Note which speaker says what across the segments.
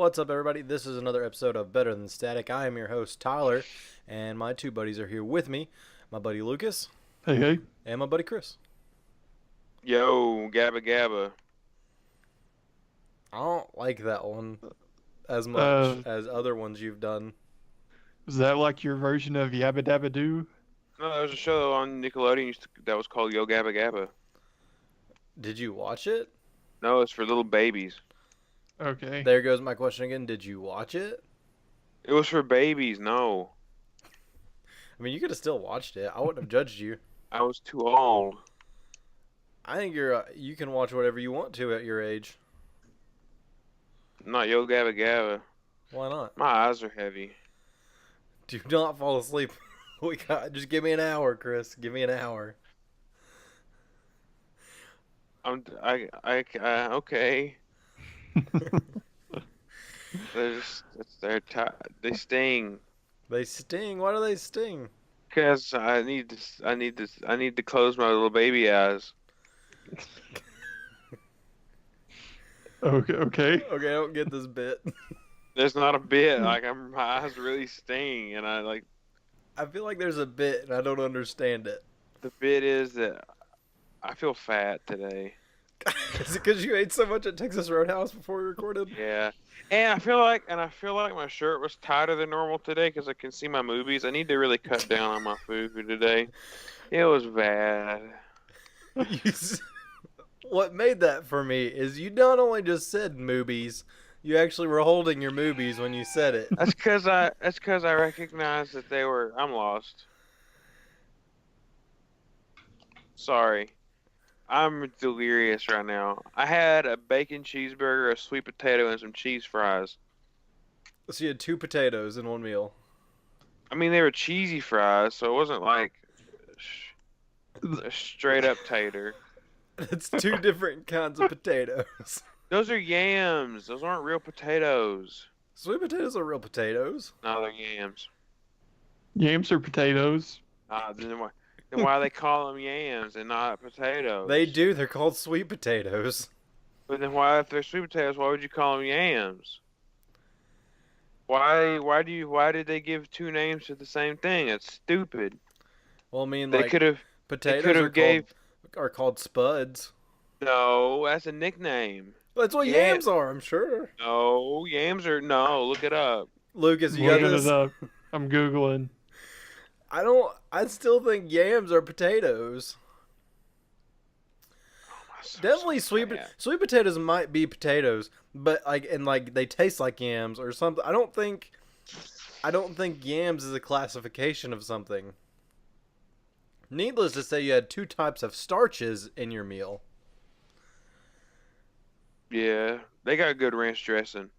Speaker 1: What's up, everybody? This is another episode of Better Than Static. I am your host, Tyler, and my two buddies are here with me. My buddy Lucas.
Speaker 2: Hey, hey.
Speaker 1: And my buddy Chris.
Speaker 3: Yo, Gabba Gabba.
Speaker 1: I don't like that one as much as other ones you've done.
Speaker 2: Is that like your version of Yabba Dabba Doo?
Speaker 3: No, there was a show on Nickelodeon that was called Yo Gabba Gabba.
Speaker 1: Did you watch it?
Speaker 3: No, it's for little babies.
Speaker 2: Okay.
Speaker 1: There goes my question again. Did you watch it?
Speaker 3: It was for babies, no.
Speaker 1: I mean, you could have still watched it. I wouldn't have judged you.
Speaker 3: I was too old.
Speaker 1: I think you can watch whatever you want to at your age.
Speaker 3: Not Yo Gabba Gabba.
Speaker 1: Why not?
Speaker 3: My eyes are heavy.
Speaker 1: Do not fall asleep. Just give me an hour, Chris. Give me an hour.
Speaker 3: Okay. They sting.
Speaker 1: They sting. Why do they sting?
Speaker 3: Cause I need to close my little baby eyes.
Speaker 2: Okay.
Speaker 1: Okay, I don't get this bit.
Speaker 3: There's not a bit. My eyes really sting, and
Speaker 1: I feel like there's a bit and I don't understand it.
Speaker 3: the bit is that I feel fat today.
Speaker 1: Is it because you ate so much at Texas Roadhouse before we recorded?
Speaker 3: Yeah, and I feel like my shirt was tighter than normal today because I can see my movies. I need to really cut down on my food today. It was bad.
Speaker 1: What made that for me is you not only just said movies, you actually were holding your movies when you said it.
Speaker 3: That's because I recognized that I'm lost. Sorry. I'm delirious right now. I had a bacon cheeseburger, a sweet potato, and some cheese fries.
Speaker 1: So you had 2 potatoes in one meal.
Speaker 3: I mean, they were cheesy fries, so it wasn't like a straight up tater.
Speaker 1: It's 2 different kinds of potatoes.
Speaker 3: Those are yams. Those aren't real potatoes.
Speaker 1: Sweet potatoes are real potatoes.
Speaker 3: No, they're yams.
Speaker 2: Yams are potatoes.
Speaker 3: Then why they call them yams and not potatoes?
Speaker 1: They do. They're called sweet potatoes.
Speaker 3: But then why, if they're sweet potatoes, why would you call them yams? Why did they give 2 names to the same thing? That's stupid.
Speaker 1: Well, I mean,
Speaker 3: They
Speaker 1: like,
Speaker 3: could have.
Speaker 1: potatoes are called spuds.
Speaker 3: No, that's a nickname.
Speaker 1: That's what yams are, I'm sure.
Speaker 3: No, yams are no. Look it up.
Speaker 1: Lucas, you got
Speaker 2: Looking
Speaker 1: this?
Speaker 2: it up. I'm Googling.
Speaker 1: I still think yams are potatoes. Definitely sweet potatoes might be potatoes, but they taste like yams or something. I don't think yams is a classification of something. Needless to say, you had 2 types of starches in your meal.
Speaker 3: Yeah, they got good ranch dressing.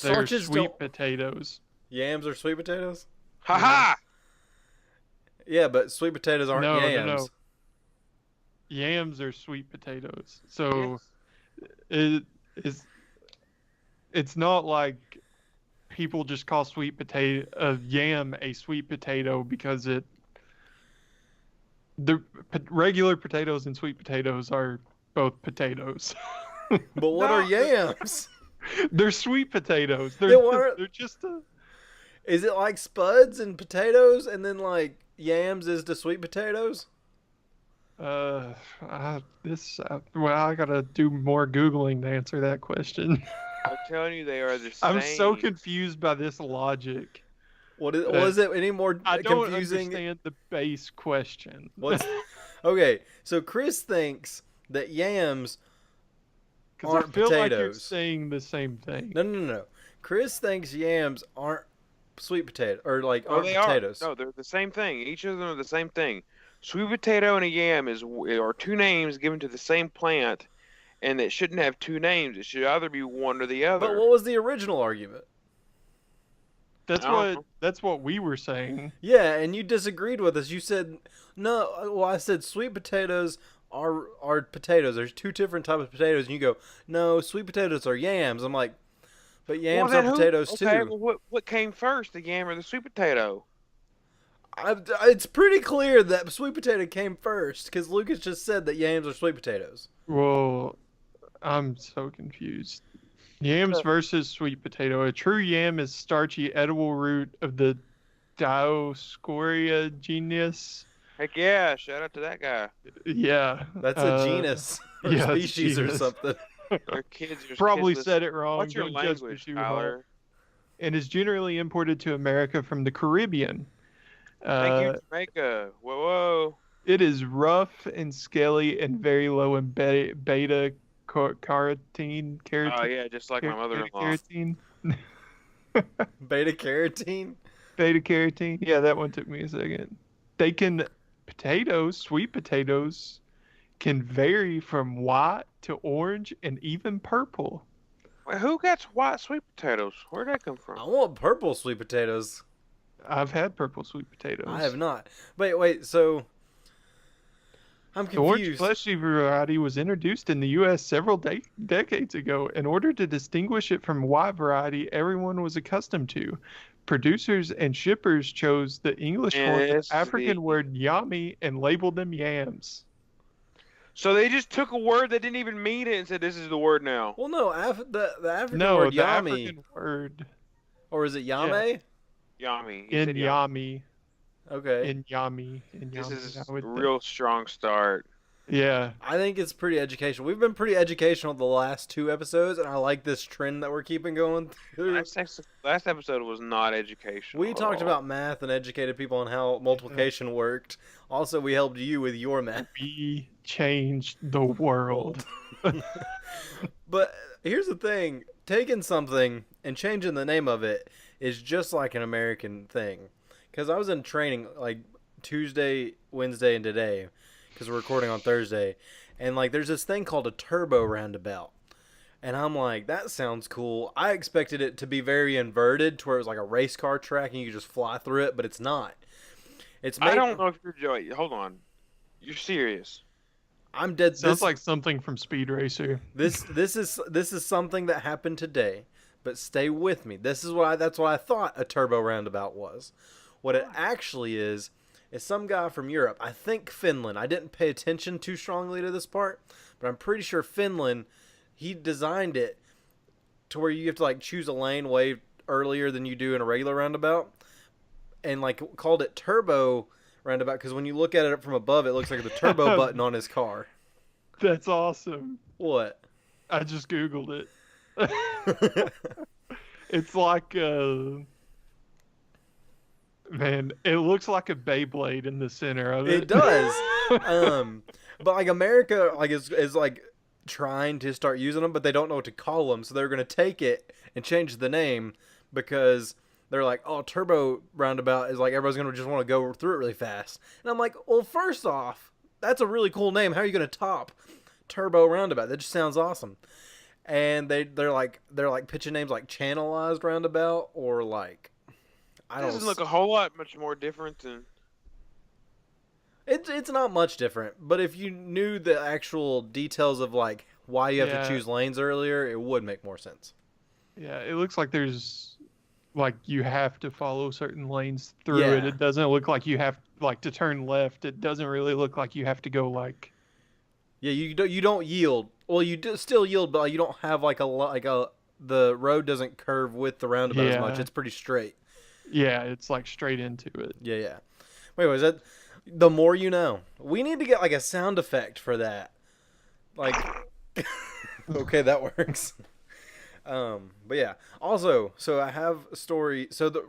Speaker 2: They're sweet potatoes.
Speaker 1: Yams are sweet potatoes?
Speaker 3: Ha ha!
Speaker 1: Yeah, but sweet potatoes aren't yams.
Speaker 2: No. Yams are sweet potatoes. So it's not like people just call yam a sweet potato because the regular potatoes and sweet potatoes are both potatoes.
Speaker 1: But what are yams?
Speaker 2: They're sweet potatoes. They're just
Speaker 1: Is it like spuds and potatoes, and then like yams is the sweet potatoes?
Speaker 2: I gotta do more Googling to answer that question.
Speaker 3: I'm telling you, they are the same.
Speaker 2: I'm so confused by this logic.
Speaker 1: Was it any more
Speaker 2: I don't
Speaker 1: confusing?
Speaker 2: understand the base question.
Speaker 1: Okay, so Chris thinks that yams aren't
Speaker 2: I feel
Speaker 1: potatoes.
Speaker 2: like you're saying the same thing.
Speaker 1: No. Chris thinks yams aren't sweet potato aren't
Speaker 3: they
Speaker 1: potatoes.
Speaker 3: No, they're the same thing. Each of them are the same thing. Sweet potato and a yam are 2 names given to the same plant, and it shouldn't have 2 names. It should either be one or the other.
Speaker 1: But what was the original argument?
Speaker 2: That's what we were saying.
Speaker 1: Yeah, and you disagreed with us. You said no. Well, I said sweet potatoes are potatoes. There's 2 different types of potatoes, and you go, no, sweet potatoes are yams. I'm like, but yams are potatoes too.
Speaker 3: Okay, well, what came first, the yam or the sweet potato?
Speaker 1: It's pretty clear that sweet potato came first because Lucas just said that yams are sweet potatoes.
Speaker 2: Well, I'm so confused. Yams versus sweet potato. A true yam is starchy edible root of the Dioscorea genus.
Speaker 3: Heck yeah! Shout out to that guy.
Speaker 2: Yeah.
Speaker 1: That's a genus or
Speaker 2: Yeah, it's
Speaker 1: species or
Speaker 2: genus.
Speaker 1: something.
Speaker 3: Their kids are
Speaker 2: Probably
Speaker 3: kids
Speaker 2: said it wrong.
Speaker 3: What's your
Speaker 2: Don't judge me
Speaker 3: language,
Speaker 2: too hard.
Speaker 3: Tyler?
Speaker 2: And is generally imported to America from the Caribbean.
Speaker 3: Thank you, Jamaica. Whoa, whoa.
Speaker 2: It is rough and scaly and very low in beta carotene.
Speaker 3: Oh yeah, just like my mother-in-law.
Speaker 2: Carotene.
Speaker 1: Beta carotene.
Speaker 2: Beta carotene. Yeah, that one took me a second. Sweet potatoes, can vary from white to orange and even purple.
Speaker 3: Wait, who gets white sweet potatoes? Where'd that come
Speaker 1: I
Speaker 3: from?
Speaker 1: want purple sweet potatoes.
Speaker 2: I've had purple sweet potatoes.
Speaker 1: I have not. Wait. So I'm
Speaker 2: The orange
Speaker 1: confused.
Speaker 2: fleshy variety was introduced in the U.S. several decades ago in order to distinguish it from white variety everyone was accustomed to. Producers and shippers chose the English form of the African word yami and labeled them yams.
Speaker 3: So they just took a word that didn't even mean it and said, "This is the word now."
Speaker 1: Well, no, the African
Speaker 2: No,
Speaker 1: word
Speaker 2: the
Speaker 1: yami,
Speaker 2: African word
Speaker 1: or is it yame?
Speaker 3: Yami.
Speaker 2: in yami.
Speaker 1: Okay.
Speaker 2: In yami.
Speaker 3: This is
Speaker 2: I
Speaker 3: a
Speaker 2: would think.
Speaker 3: real strong start.
Speaker 2: Yeah.
Speaker 1: I think it's pretty educational. We've been pretty educational the last 2 episodes, and I like this trend that we're keeping going through.
Speaker 3: Last episode was not educational.
Speaker 1: We
Speaker 3: at
Speaker 1: talked
Speaker 3: all.
Speaker 1: about math and educated people on how multiplication worked. Also, we helped you with your math.
Speaker 2: We changed the world.
Speaker 1: But here's the thing. Taking something and changing the name of it is just like an American thing. Because I was in training like Tuesday, Wednesday, and today. Because we're recording on Thursday. And like there's this thing called a turbo roundabout. And I'm like, that sounds cool. I expected it to be very inverted to where it was like a race car track and you could just fly through it, but it's not.
Speaker 3: I don't know if you're joking. Hold on. You're serious?
Speaker 1: I'm dead.
Speaker 2: Sounds like something from Speed Racer.
Speaker 1: This is something that happened today, but stay with me. That's what I thought a turbo roundabout was. What it actually is some guy from Europe. I think Finland. I didn't pay attention too strongly to this part, but I'm pretty sure Finland. He designed it to where you have to like choose a lane way earlier than you do in a regular roundabout, and like called it turbo roundabout because when you look at it from above, it looks like the turbo button on his car.
Speaker 2: That's awesome.
Speaker 1: What?
Speaker 2: I just Googled it. It's like, man, it looks like a Beyblade in the center of it.
Speaker 1: It does. But like America, like is like trying to start using them, but they don't know what to call them, so they're gonna take it and change the name because they're like, oh, turbo roundabout is like everybody's gonna just want to go through it really fast. And I'm like, well, first off, that's a really cool name. How are you gonna top turbo roundabout? That just sounds awesome. And they're like pitching names like channelized roundabout or like
Speaker 3: It doesn't look a whole lot much more different than.
Speaker 1: It's not much different, but if you knew the actual details of like why you have to choose lanes earlier, it would make more sense.
Speaker 2: Yeah, it looks like there's like you have to follow certain lanes through it. It doesn't look like you have like to turn left. It doesn't really look like you have to go like.
Speaker 1: Yeah, you don't yield. Well, you do still yield, but you don't have the road doesn't curve with the roundabout as much. It's pretty straight.
Speaker 2: Yeah, it's like straight into it.
Speaker 1: Yeah. Wait, was that the more you know? We need to get like a sound effect for that. Like, okay, that works. But yeah. Also, so I have a story. So the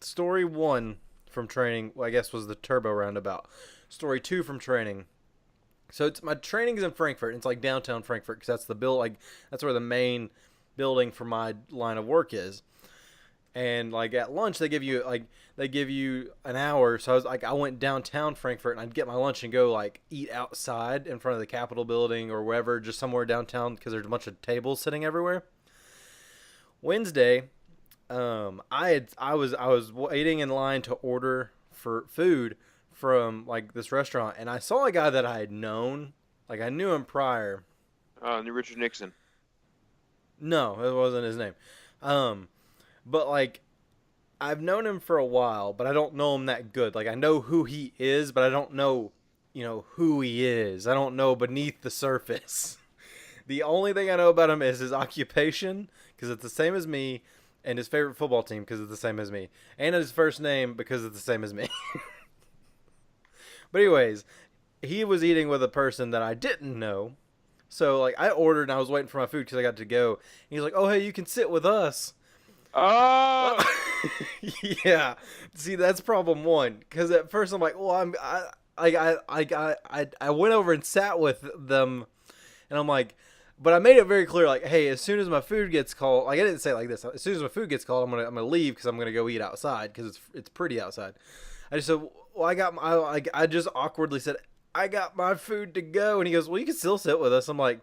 Speaker 1: story 1 from training, well, I guess, was the turbo roundabout. Story 2 from training. So my training's in Frankfurt. It's like downtown Frankfurt because that's where the main building for my line of work is. And like at lunch they give you an hour. So I went downtown Frankfurt and I'd get my lunch and go like eat outside in front of the Capitol building or wherever, just somewhere downtown because there's a bunch of tables sitting everywhere. Wednesday, I was waiting in line to order for food from like this restaurant, and I saw a guy that I had known, like I knew him prior.
Speaker 3: Richard Nixon.
Speaker 1: No, it wasn't his name. But like I've known him for a while, but I don't know him that good. Like I know who he is, but I don't know, who he is. I don't know beneath the surface. The only thing I know about him is his occupation, because it's the same as me, and his favorite football team, because it's the same as me, and his first name, because it's the same as me. But anyways, he was eating with a person that I didn't know. So, like, I ordered and I was waiting for my food because I got to go. And he's like, oh, hey, you can sit with us.
Speaker 3: Oh!
Speaker 1: Yeah. See, that's problem one. Because at first I'm like, well, I went over and sat with them. And I'm like, but I made it very clear, like, hey, as soon as my food gets called, like, I didn't say it like this. As soon as my food gets called, I'm gonna leave because I'm gonna go eat outside because it's pretty outside. I just said, well, I just awkwardly said, I got my food to go. And he goes, well, you can still sit with us. I'm like,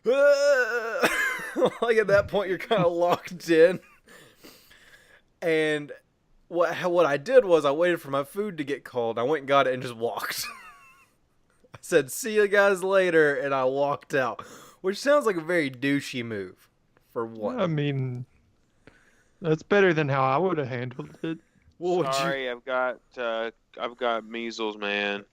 Speaker 1: like at that point, you're kind of locked in. And what I did was I waited for my food to get called. I went and got it and just walked. I said, see you guys later. And I walked out, which sounds like a very douchey move for one.
Speaker 2: I mean, that's better than how I would have handled it.
Speaker 3: Sorry, I've got measles, man.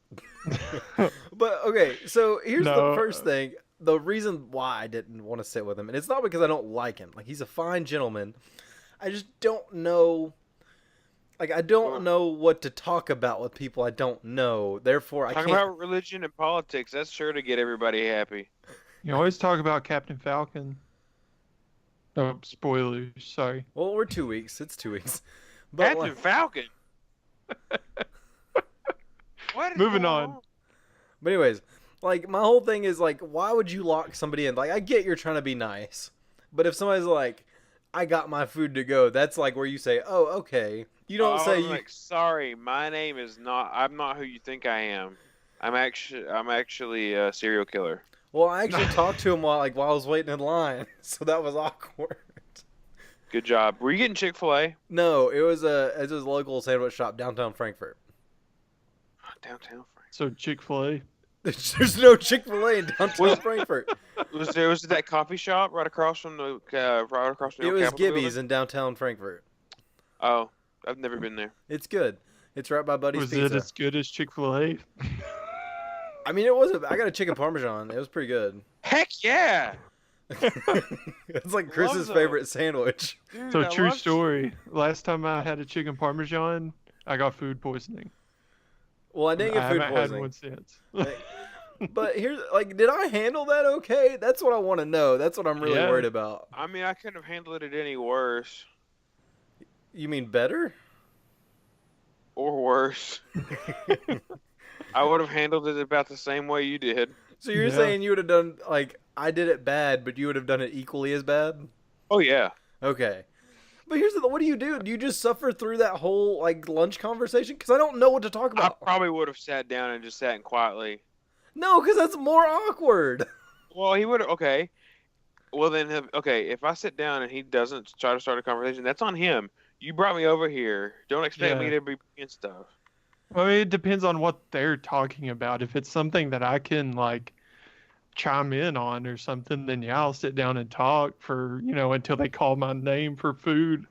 Speaker 1: But okay, so here's the first thing. The reason why I didn't want to sit with him, and it's not because I don't like him. Like, he's a fine gentleman. I just don't know. Like, I don't know what to talk about with people I don't know. Therefore, I can't.
Speaker 3: Talk about religion and politics. That's sure to get everybody happy.
Speaker 2: You always talk about Captain Falcon. Oh, spoilers. Sorry.
Speaker 1: Well, we're 2 weeks. It's 2 weeks. But
Speaker 3: Captain Falcon.
Speaker 2: Moving on.
Speaker 1: But anyways, like, my whole thing is, like, why would you lock somebody in? Like, I get you're trying to be nice, but if somebody's like, I got my food to go, that's like where you say, oh, okay. You don't say you.
Speaker 3: Like, sorry, my name is not. I'm not who you think I am. I'm actually a serial killer.
Speaker 1: Well, I actually talked to him while I was waiting in line, so that was awkward.
Speaker 3: Good job. Were you getting Chick-fil-A?
Speaker 1: No, it was a local sandwich shop downtown Frankfurt.
Speaker 3: Downtown Frankfurt.
Speaker 2: So Chick-fil-A.
Speaker 1: There's no Chick-fil-A in downtown Frankfurt.
Speaker 3: Was it that coffee shop right across from the
Speaker 1: It was Gibby's in downtown Frankfurt.
Speaker 3: Oh, I've never been there.
Speaker 1: It's good. It's right by Buddy's Pizza.
Speaker 2: Was it as good as Chick-fil-A?
Speaker 1: I mean, it wasn't. I got a chicken parmesan. It was pretty good.
Speaker 3: Heck yeah!
Speaker 1: It's like Chris's favorite sandwich.
Speaker 3: Dude,
Speaker 2: So true story. Last time I had a chicken parmesan, I got food poisoning.
Speaker 1: Well, I didn't get food
Speaker 2: haven't
Speaker 1: poisoning.
Speaker 2: had one since.
Speaker 1: But here's, like, did I handle that okay? That's what I want to know. That's what I'm really worried about.
Speaker 3: I mean, I couldn't have handled it any worse.
Speaker 1: You mean better?
Speaker 3: Or worse. I would have handled it about the same way you did.
Speaker 1: So you're saying you would have done, like, I did it bad, but you would have done it equally as bad?
Speaker 3: Oh, yeah.
Speaker 1: Okay. But here's what do? Do you just suffer through that whole, like, lunch conversation? Because I don't know what to talk about.
Speaker 3: I probably would have sat down and just sat quietly.
Speaker 1: No, because that's more awkward.
Speaker 3: Well, he would have, okay. Well, then, okay, if I sit down and he doesn't try to start a conversation, that's on him. You brought me over here. Don't expect me to be and stuff.
Speaker 2: Well, it depends on what they're talking about. If it's something that I can, like, chime in on or something, then yeah, I'll sit down and talk for, until they call my name for food.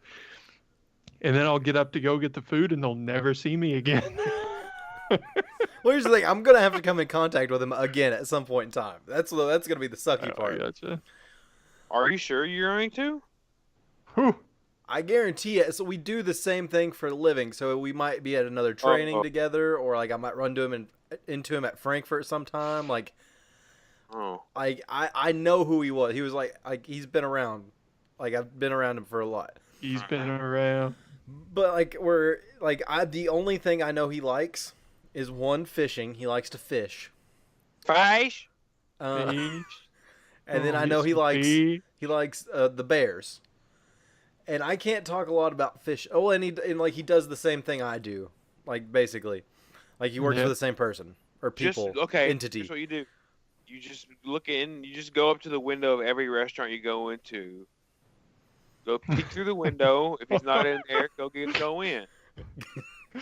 Speaker 2: And then I'll get up to go get the food and they'll never see me again.
Speaker 1: Well, here's the thing. I'm going to have to come in contact with him again at some point in time. That's going to be the sucky part.
Speaker 2: Gotcha.
Speaker 3: Are you sure you're going to?
Speaker 2: Whew.
Speaker 1: I guarantee it. So we do the same thing for a living. So we might be at another training together, or like I might run into him at Frankfurt sometime. Like, I know who he was. He was like he's been around. Like, I've been around him for a lot.
Speaker 2: He's been around.
Speaker 1: But the only thing I know he likes is fishing. He likes to fish.
Speaker 3: Fish.
Speaker 1: And then I know he likes the bears. And I can't talk a lot about fish. Oh, and he does the same thing I do. Like, basically. Like, he works for the same person. Or people. Entity.
Speaker 3: Here's what you do. You just look in. You just go up to the window of every restaurant you go into. Go peek through the window. If he's not in there, go in.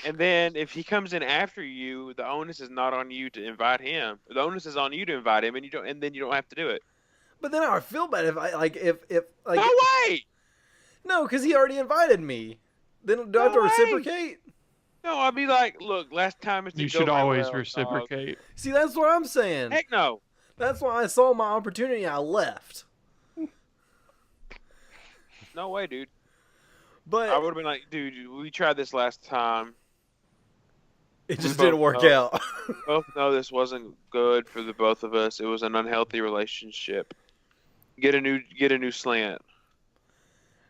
Speaker 3: And then if he comes in after you, the onus is not on you to invite him. The onus is on you to invite him, and then you don't have to do it.
Speaker 1: But then I would feel bad if
Speaker 3: No way!
Speaker 1: No, because he already invited me. Then do I have to reciprocate?
Speaker 3: No, I'd be like, look, last time it's
Speaker 2: You should always reciprocate.
Speaker 1: See, that's what I'm saying.
Speaker 3: Heck no.
Speaker 1: That's why I saw my opportunity. I left.
Speaker 3: No way, dude.
Speaker 1: But
Speaker 3: I would have been like, dude, we tried this last time.
Speaker 1: it just didn't work out.
Speaker 3: Both know this wasn't good for the both of us. It was an unhealthy relationship. Get a new slant.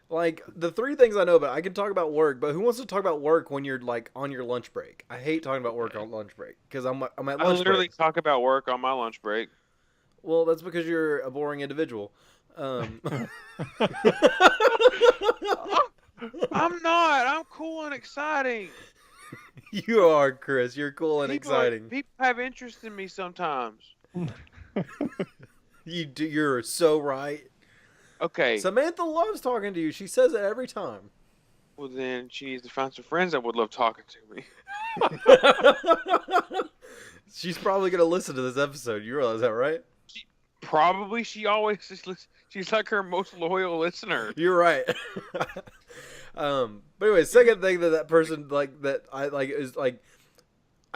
Speaker 1: Like, the three things I know about, I can talk about work, but who wants to talk about work when you're, like, on your lunch break? I hate talking about work on lunch break, because I'm at lunch break.
Speaker 3: I literally talk about work on my lunch break.
Speaker 1: Well, that's because you're a boring individual.
Speaker 3: I'm not. I'm cool and exciting.
Speaker 1: You are, Chris. You're cool and exciting.
Speaker 3: People have interest in me sometimes.
Speaker 1: You do. You're so right.
Speaker 3: Okay.
Speaker 1: Samantha loves talking to you. She says it every time.
Speaker 3: Well, then she needs to find some friends that would love talking to me.
Speaker 1: She's probably going to listen to this episode. You realize that, right?
Speaker 3: She's like her most loyal listener.
Speaker 1: You're right. But anyway, second thing that person like that I like is like,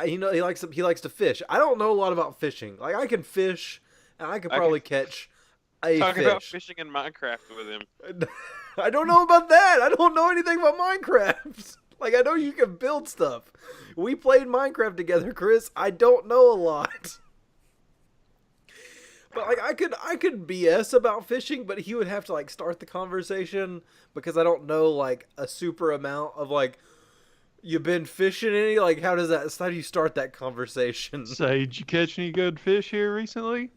Speaker 1: he likes to fish. I don't know a lot about fishing. Like, I can fish, and I could probably catch a
Speaker 3: Talk
Speaker 1: fish.
Speaker 3: about fishing in Minecraft with him.
Speaker 1: I don't know about that. I don't know anything about Minecraft. Like, I know you can build stuff. We played Minecraft together, Chris. I don't know a lot. But like, I could BS about fishing, but he would have to like start the conversation because I don't know like a super amount of like, you been fishing any? Like, how do you start that conversation?
Speaker 2: Say, did you catch any good fish here recently?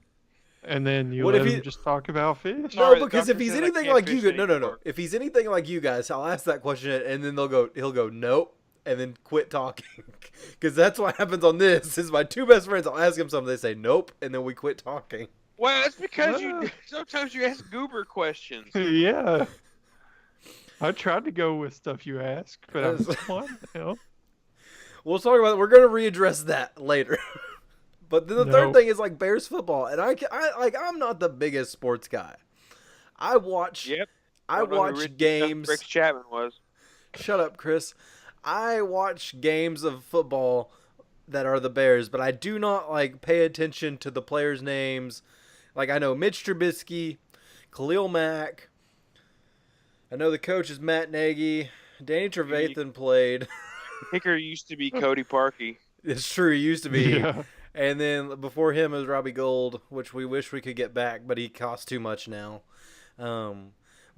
Speaker 2: And then you let him just talk about fish?
Speaker 1: No, because if he's anything like you, no. If he's anything like you guys, I'll ask that question and then he'll go, nope, and then quit talking. Because that's what happens on this. Is my two best friends, I'll ask them something, they say nope, and then we quit talking.
Speaker 3: Well, it's because sometimes you ask goober questions.
Speaker 2: Yeah. I tried to go with stuff you ask, but I was fun.
Speaker 1: We'll talk about it. We're going to readdress that later. But then the third thing is like Bears football, and I'm not the biggest sports guy. I watch games.
Speaker 3: Rick Chapman was.
Speaker 1: Shut up, Chris. I watch games of football that are the Bears, but I do not like pay attention to the players' names. Like, I know Mitch Trubisky, Khalil Mack. I know the coach is Matt Nagy. Danny Trevathan played.
Speaker 3: Kicker used to be Cody Parkey.
Speaker 1: It's true, he used to be.
Speaker 2: Yeah.
Speaker 1: And then before him was Robbie Gould, which we wish we could get back, but he costs too much now. But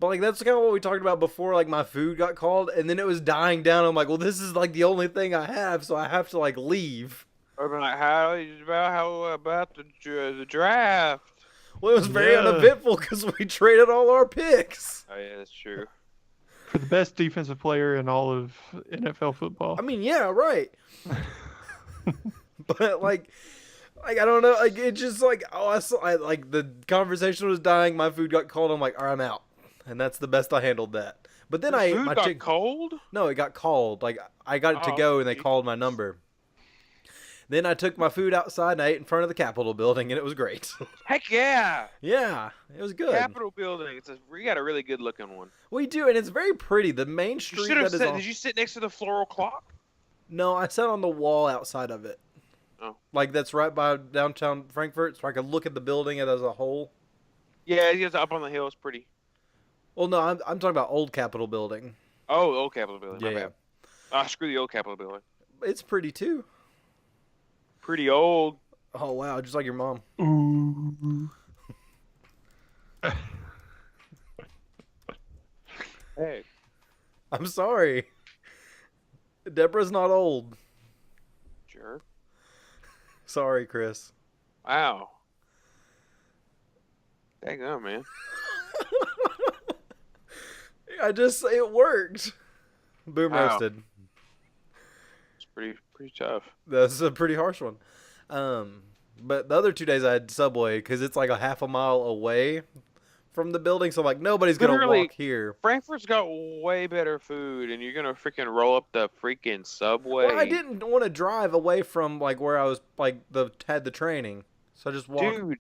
Speaker 1: like, that's kind of what we talked about before. Like, my food got called, and then it was dying down. I'm like, well, this is like the only thing I have, so I have to like leave.
Speaker 3: I've been like, how about the draft?
Speaker 1: Well, it was very uneventful because we traded all our picks.
Speaker 3: Oh yeah, that's true.
Speaker 2: For the best defensive player in all of NFL football.
Speaker 1: I mean, yeah, right. But like I don't know, like, it just like, I like the conversation was dying, my food got cold, I'm like, all right, I'm out, and that's the best I handled that. But then
Speaker 3: food got cold?
Speaker 1: No, it got called. Like, I got it to go, and they called my number. Then I took my food outside and I ate in front of the Capitol building, and it was great.
Speaker 3: Heck yeah!
Speaker 1: Yeah, it was good.
Speaker 3: Capitol building. We got a really good looking one.
Speaker 1: We do, and it's very pretty. The main street.
Speaker 3: Did you sit next to the floral clock?
Speaker 1: No, I sat on the wall outside of it.
Speaker 3: Oh.
Speaker 1: Like, that's right by downtown Frankfurt, so I could look at the building as a whole.
Speaker 3: Yeah, it's up on the hill. It's pretty.
Speaker 1: Well, no, I'm talking about old Capitol building.
Speaker 3: Oh, old Capitol building.
Speaker 1: Yeah.
Speaker 3: My bad. Ah, screw the old Capitol building.
Speaker 1: It's pretty too.
Speaker 3: Pretty old.
Speaker 1: Oh wow, just like your mom.
Speaker 2: Ooh.
Speaker 3: Hey.
Speaker 1: I'm sorry. Deborah's not old.
Speaker 3: Jerk.
Speaker 1: Sorry, Chris.
Speaker 3: Wow. Dang on, man.
Speaker 1: It worked. Boom
Speaker 3: Wow.
Speaker 1: roasted.
Speaker 3: It's pretty tough.
Speaker 1: That's a pretty harsh one. But the other 2 days I had Subway because it's like a half a mile away from the building, so I'm like, nobody's gonna walk here.
Speaker 3: Frankfurt's got way better food, and you're gonna freaking roll up the freaking Subway.
Speaker 1: Well, I didn't want to drive away from like where I was like had the training, so I just walked.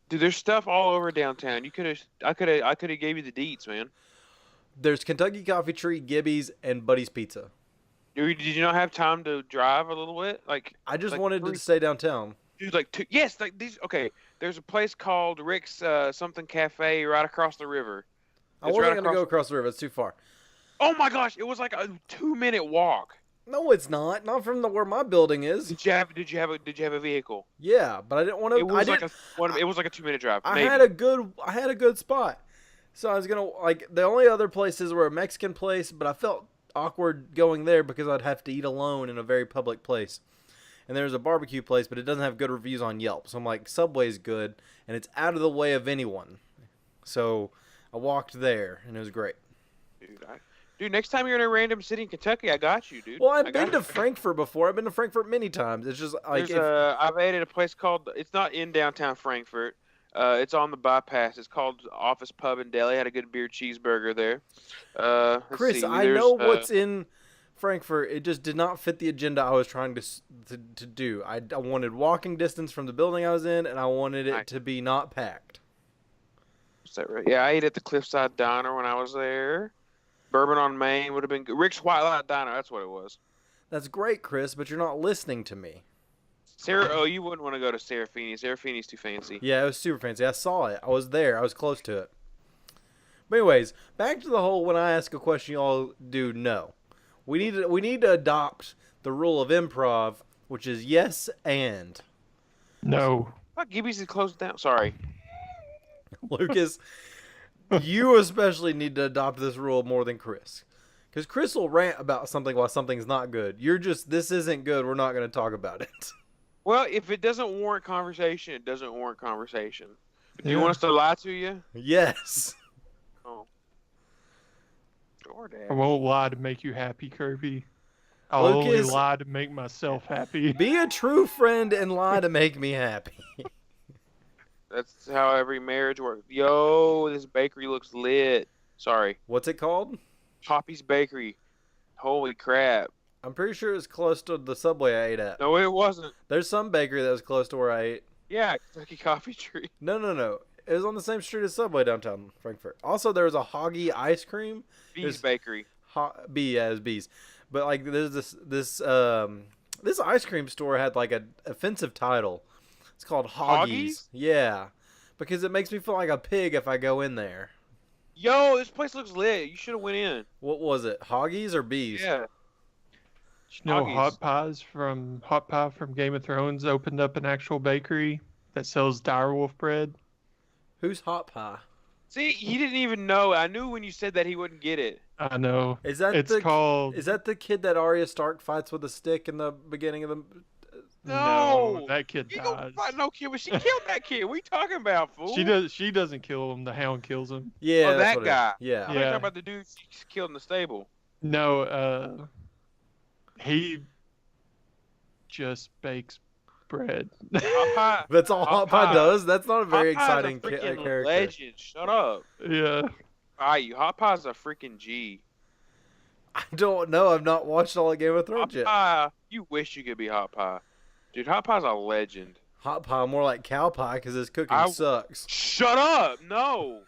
Speaker 3: Dude, there's stuff all over downtown. I could have gave you the deets, man.
Speaker 1: There's Kentucky Coffee Tree, Gibby's, and Buddy's Pizza.
Speaker 3: Dude, did you not have time to drive a little bit? Like,
Speaker 1: I just wanted to stay downtown.
Speaker 3: Dude, like yes, like these. Okay, there's a place called Rick's something Cafe right across the river.
Speaker 1: I wasn't gonna go across the river. It's too far.
Speaker 3: Oh my gosh, it was like a 2-minute walk.
Speaker 1: No, it's not. Not from where my building is.
Speaker 3: Did you have a vehicle?
Speaker 1: Yeah, but I didn't want to.
Speaker 3: It was like a 2-minute drive.
Speaker 1: I had a good spot. So I was gonna the only other places were a Mexican place, but I felt awkward going there because I'd have to eat alone in a very public place. And there's a barbecue place, but it doesn't have good reviews on Yelp. So I'm like, Subway's good, and it's out of the way of anyone. So I walked there, and it was great.
Speaker 3: Dude, next time you're in a random city in Kentucky, I got you, dude.
Speaker 1: Well, I've been to Frankfurt before. I've been to Frankfurt many times. It's just like
Speaker 3: I've ate at a place called. It's not in downtown Frankfurt. It's on the bypass. It's called Office Pub and Deli. I had a good beer cheeseburger there.
Speaker 1: Chris, I know what's in Frankfurt. It just did not fit the agenda I was trying to do. I wanted walking distance from the building I was in, and I wanted it to be not packed.
Speaker 3: Is that right? Yeah, I ate at the Cliffside Diner when I was there. Bourbon on Main would have been good. Rick's White Light Diner, that's what it was.
Speaker 1: That's great, Chris, but you're not listening to me.
Speaker 3: You wouldn't want to go to Serafini. Serafini's too fancy.
Speaker 1: Yeah, it was super fancy. I saw it. I was there. I was close to it. But anyways, back to the whole when I ask a question, you all do no. We need to adopt the rule of improv, which is yes and.
Speaker 2: No.
Speaker 3: Fuck, Gibby's closed down. Sorry.
Speaker 1: Lucas, you especially need to adopt this rule more than Chris. Because Chris will rant about something while something's not good. You're just, this isn't good, we're not going to talk about it.
Speaker 3: Well, if it doesn't warrant conversation, it doesn't warrant conversation. Do you want us to lie to you?
Speaker 1: Yes.
Speaker 3: Oh.
Speaker 2: I won't lie to make you happy, Kirby. I'll only lie to make myself happy.
Speaker 1: Be a true friend and lie to make me happy.
Speaker 3: That's how every marriage works. Yo, this bakery looks lit. Sorry.
Speaker 1: What's it called?
Speaker 3: Poppy's Bakery. Holy crap.
Speaker 1: I'm pretty sure it's close to the Subway I ate at.
Speaker 3: No, it wasn't.
Speaker 1: There's some bakery that was close to where I ate.
Speaker 3: Yeah, Kentucky Coffee Tree.
Speaker 1: No. It was on the same street as Subway downtown Frankfurt. Also, there was a Hoggy ice cream.
Speaker 3: Bees Bakery.
Speaker 1: Bees. But like, there's this ice cream store had like an offensive title. It's called Hoggies. Yeah, because it makes me feel like a pig if I go in there.
Speaker 3: Yo, this place looks lit. You should have went in.
Speaker 1: What was it? Hoggies or bees?
Speaker 3: Yeah.
Speaker 2: You know, Hot Pie from Game of Thrones opened up an actual bakery that sells direwolf bread.
Speaker 1: Who's Hot Pie?
Speaker 3: See, he didn't even know. I knew when you said that he wouldn't get it.
Speaker 2: I know.
Speaker 1: Is that the kid that Arya Stark fights with a stick in the beginning of the?
Speaker 2: No, that kid dies.
Speaker 3: Don't fight no kid, but she killed that kid. What are you talking about, fool?
Speaker 2: She doesn't kill him. The Hound kills him.
Speaker 1: Yeah,
Speaker 3: that guy.
Speaker 1: Yeah.
Speaker 3: I'm talking about the dude she killed in the stable.
Speaker 2: No, he just bakes bread.
Speaker 1: That's all Hot Pie does. That's not a very exciting character.
Speaker 3: Legend. Shut up.
Speaker 2: Yeah.
Speaker 3: Alright, Hot Pie's a freaking G.
Speaker 1: I don't know. I've not watched all of Game of Thrones yet.
Speaker 3: Hot Pie, you wish you could be Hot Pie. Dude, Hot Pie's a legend.
Speaker 1: Hot Pie, more like Cow Pie because his cooking sucks.
Speaker 3: Shut up! No!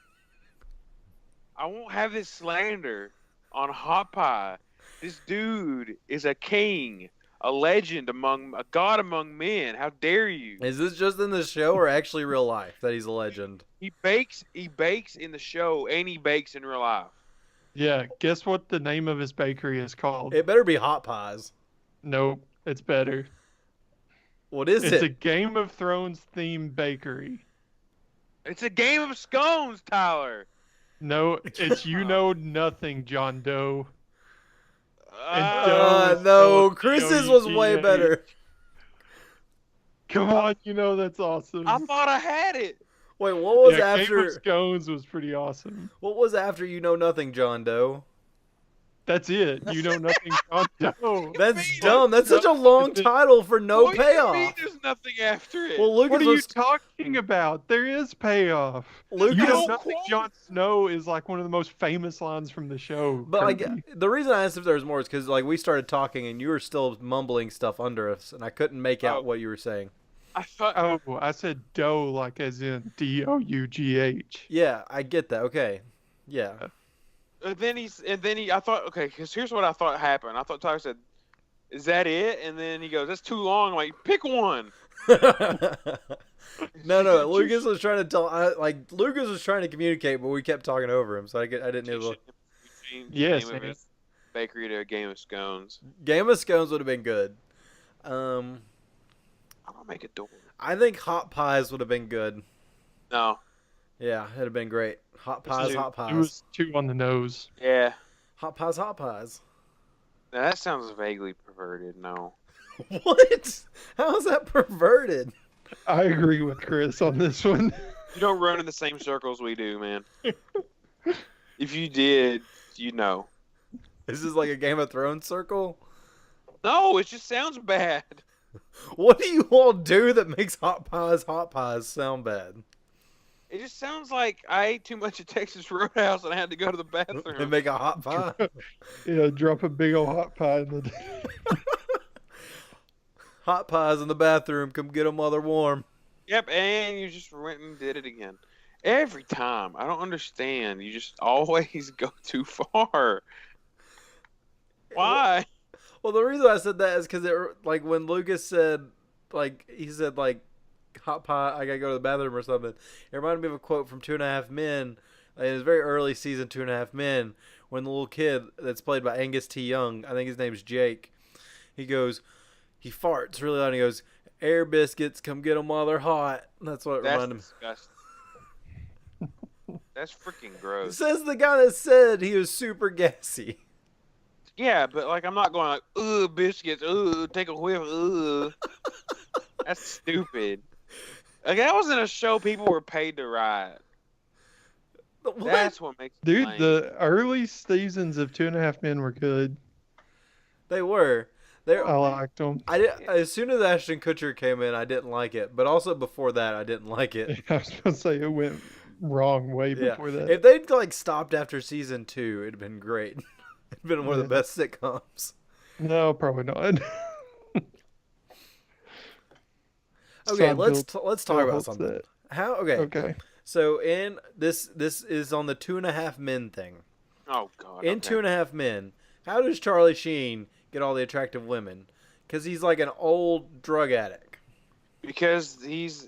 Speaker 3: I won't have this slander on Hot Pie. This dude is a king, a legend, a god among men. How dare you?
Speaker 1: Is this just in the show or actually real life that he's a legend?
Speaker 3: He bakes in the show and he bakes in real life.
Speaker 2: Yeah, guess what the name of his bakery is called?
Speaker 1: It better be Hot Pies.
Speaker 2: Nope, it's better.
Speaker 1: What is it?
Speaker 2: It's a Game of Thrones themed bakery.
Speaker 3: It's a game of scones, Tyler.
Speaker 2: No, it's You Know Nothing, John Doe.
Speaker 1: No, Chris's was way better.
Speaker 2: Come on, that's awesome.
Speaker 3: I thought I had it.
Speaker 1: Wait, what was after?
Speaker 2: Game of Scones was pretty awesome.
Speaker 1: What was after You Know Nothing, John Doe?
Speaker 2: That's it. You Know Nothing, John Doe.
Speaker 1: That's dumb. That's such a long title for no payoff.
Speaker 3: What do you mean there's nothing after it?
Speaker 1: Well, Lucas
Speaker 2: what are you talking about? There is payoff.
Speaker 1: Lucas,
Speaker 2: You Know Nothing, Jon Snow is like one of the most famous lines from the show.
Speaker 1: But like, the reason I asked if there was more is because like we started talking and you were still mumbling stuff under us, and I couldn't make out what you were saying.
Speaker 2: I said dough like as in D-O-U-G-H.
Speaker 1: Yeah, I get that. Okay, yeah.
Speaker 3: I thought, okay, because here's what I thought happened. I thought Tyler said, "Is that it?" And then he goes, "That's too long." I'm like, pick one.
Speaker 1: No. Lucas was trying to Lucas was trying to communicate, but we kept talking over him, so I didn't know.
Speaker 2: Yes,
Speaker 3: Name of his bakery to a game of scones.
Speaker 1: Game of scones would have been good.
Speaker 3: I'll make a door.
Speaker 1: I think hot pies would have been good.
Speaker 3: No.
Speaker 1: Yeah, it'd have been great. Hot pies.
Speaker 2: It was too on the nose.
Speaker 3: Yeah.
Speaker 1: Hot pies.
Speaker 3: Now that sounds vaguely perverted. No.
Speaker 1: What? How is that perverted?
Speaker 2: I agree with Chris on this one.
Speaker 3: You don't run in the same circles we do, man. If you did, you know.
Speaker 1: This is like a Game of Thrones circle?
Speaker 3: No, it just sounds bad.
Speaker 1: What do you all do that makes hot pies sound bad?
Speaker 3: It just sounds like I ate too much at Texas Roadhouse and I had to go to the bathroom.
Speaker 1: And make a hot pie?
Speaker 2: Yeah, drop a big old hot pie in the...
Speaker 1: Hot pies in the bathroom. Come get them while they're warm.
Speaker 3: Yep, and you just went and did it again. Every time. I don't understand. You just always go too far. Why?
Speaker 1: Well, the reason I said that is because when Lucas said, he said, hot pie, I gotta go to the bathroom or something. It reminded me of a quote from 2.5 Men. It was very early season 2.5 Men, when the little kid that's played by Angus T. Young, I think his name's Jake, he farts really loud and he goes, "Air biscuits, come get them while they're hot." That's what it reminded me.
Speaker 3: That's disgusting. That's freaking gross.
Speaker 1: Says the guy that said he was super gassy.
Speaker 3: Yeah, but I'm not going ugh, biscuits, ugh, take a whiff, ugh. That's stupid. That wasn't a show people were paid to write.
Speaker 1: What?
Speaker 3: That's what makes it
Speaker 2: Dude,
Speaker 3: lame.
Speaker 2: the early seasons of 2.5 Men were good.
Speaker 1: They were.
Speaker 2: I liked them.
Speaker 1: As soon as Ashton Kutcher came in, I didn't like it. But also before that, I didn't like it.
Speaker 2: I was going to say it went wrong way before that.
Speaker 1: If they'd stopped after season 2, it'd been great. It'd been one of the best sitcoms.
Speaker 2: No, probably not.
Speaker 1: Okay, let's talk about something.
Speaker 2: That.
Speaker 1: Okay. So in this is on the 2.5 Men thing.
Speaker 3: Oh God.
Speaker 1: In 2.5 Men, how does Charlie Sheen get all the attractive women? Because he's like an old drug addict.
Speaker 3: Because there's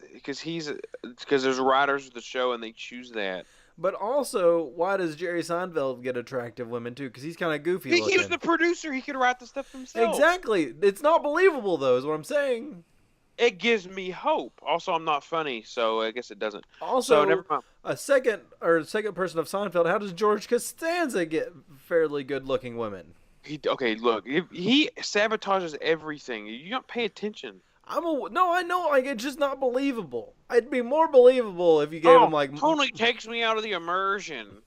Speaker 3: writers of the show and they choose that.
Speaker 1: But also, why does Jerry Seinfeld get attractive women too? Because he's kind of goofy looking.
Speaker 3: He was the producer. He could write the stuff himself.
Speaker 1: Exactly. It's not believable though, is what I'm saying.
Speaker 3: It gives me hope. Also, I'm not funny, so I guess it doesn't.
Speaker 1: Also,
Speaker 3: so, never mind.
Speaker 1: a second person of Seinfeld. How does George Costanza get fairly good-looking women?
Speaker 3: Look, he sabotages everything. You don't pay attention.
Speaker 1: No, I know. It's just not believable. It'd be more believable if you gave him
Speaker 3: totally takes me out of the immersion.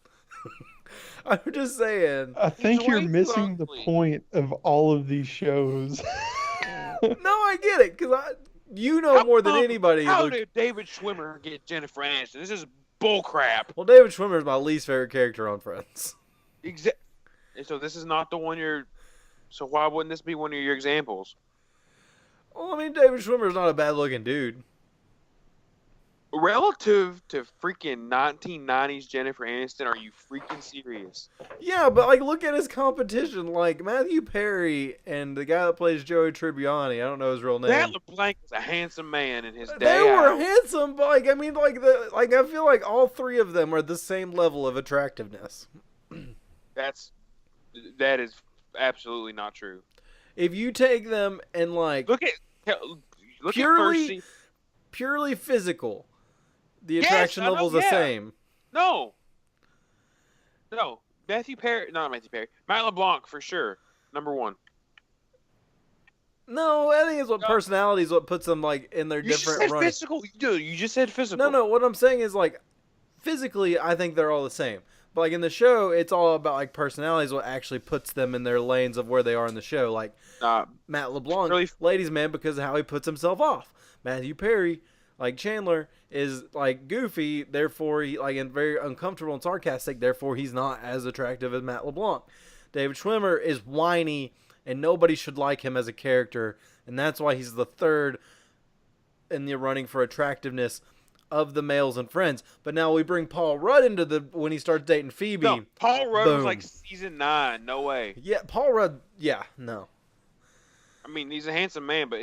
Speaker 1: I'm just saying.
Speaker 2: I think you're missing the point of all of these shows.
Speaker 1: No, I get it because you know more than anybody.
Speaker 3: How did David Schwimmer get Jennifer Aniston? This is bullcrap.
Speaker 1: Well, David Schwimmer is my least favorite character on Friends.
Speaker 3: Exactly. So this is not the one you're. So why wouldn't this be one of your examples?
Speaker 1: Well, I mean, David Schwimmer is not a bad-looking dude.
Speaker 3: Relative to freaking 1990s Jennifer Aniston, are you freaking serious?
Speaker 1: Yeah, but look at his competition, Matthew Perry and the guy that plays Joey Tribbiani. I don't know his real name.
Speaker 3: Matt LeBlanc was a handsome man in his day.
Speaker 1: They were handsome, but I feel like all three of them are the same level of attractiveness.
Speaker 3: That is absolutely not true.
Speaker 1: If you take them and
Speaker 3: look at
Speaker 1: purely physical, the attraction level is the same.
Speaker 3: No, Matthew Perry, not Matthew Perry, Matt LeBlanc for sure, number one.
Speaker 1: No, I think it's personality is what puts them in their different
Speaker 3: You just said
Speaker 1: running.
Speaker 3: physical. Dude, you just said physical.
Speaker 1: No. What I'm saying is physically, I think they're all the same. But in the show, it's all about personality is what actually puts them in their lanes of where they are in the show. Matt LeBlanc,
Speaker 3: really,
Speaker 1: ladies' man because of how he puts himself off. Matthew Perry, Chandler, is goofy, therefore he and very uncomfortable and sarcastic, therefore he's not as attractive as Matt LeBlanc. David Schwimmer is whiny and nobody should like him as a character, and that's why he's the third in the running for attractiveness of the males and Friends. But now we bring Paul Rudd into when he starts dating Phoebe.
Speaker 3: No, Paul Rudd was season 9. No way.
Speaker 1: Yeah, Paul Rudd. Yeah, no.
Speaker 3: I mean, he's a handsome man, but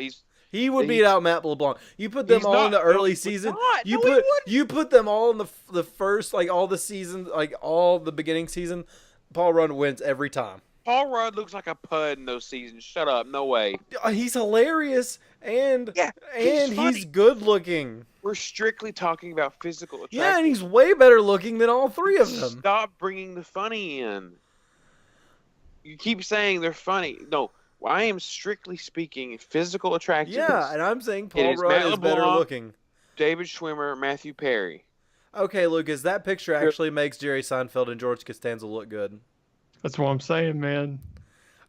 Speaker 1: He would beat out Matt LeBlanc. You put them all in the early season. You put them all in the first, like all the seasons, like all the beginning season. Paul Rudd wins every time.
Speaker 3: Paul Rudd looks like a pud in those seasons. Shut up. No way.
Speaker 1: He's hilarious and
Speaker 3: he's
Speaker 1: he's good looking.
Speaker 3: We're strictly talking about physical attraction.
Speaker 1: Yeah, and he's way better looking than all three of them.
Speaker 3: Stop bringing the funny in. You keep saying they're funny. No, I am strictly speaking physical attractiveness.
Speaker 1: Yeah, and I'm saying Paul Rudd is better looking.
Speaker 3: David Schwimmer, Matthew Perry.
Speaker 1: Okay, Lucas, that picture actually makes Jerry Seinfeld and George Costanza look good.
Speaker 2: That's what I'm saying, man.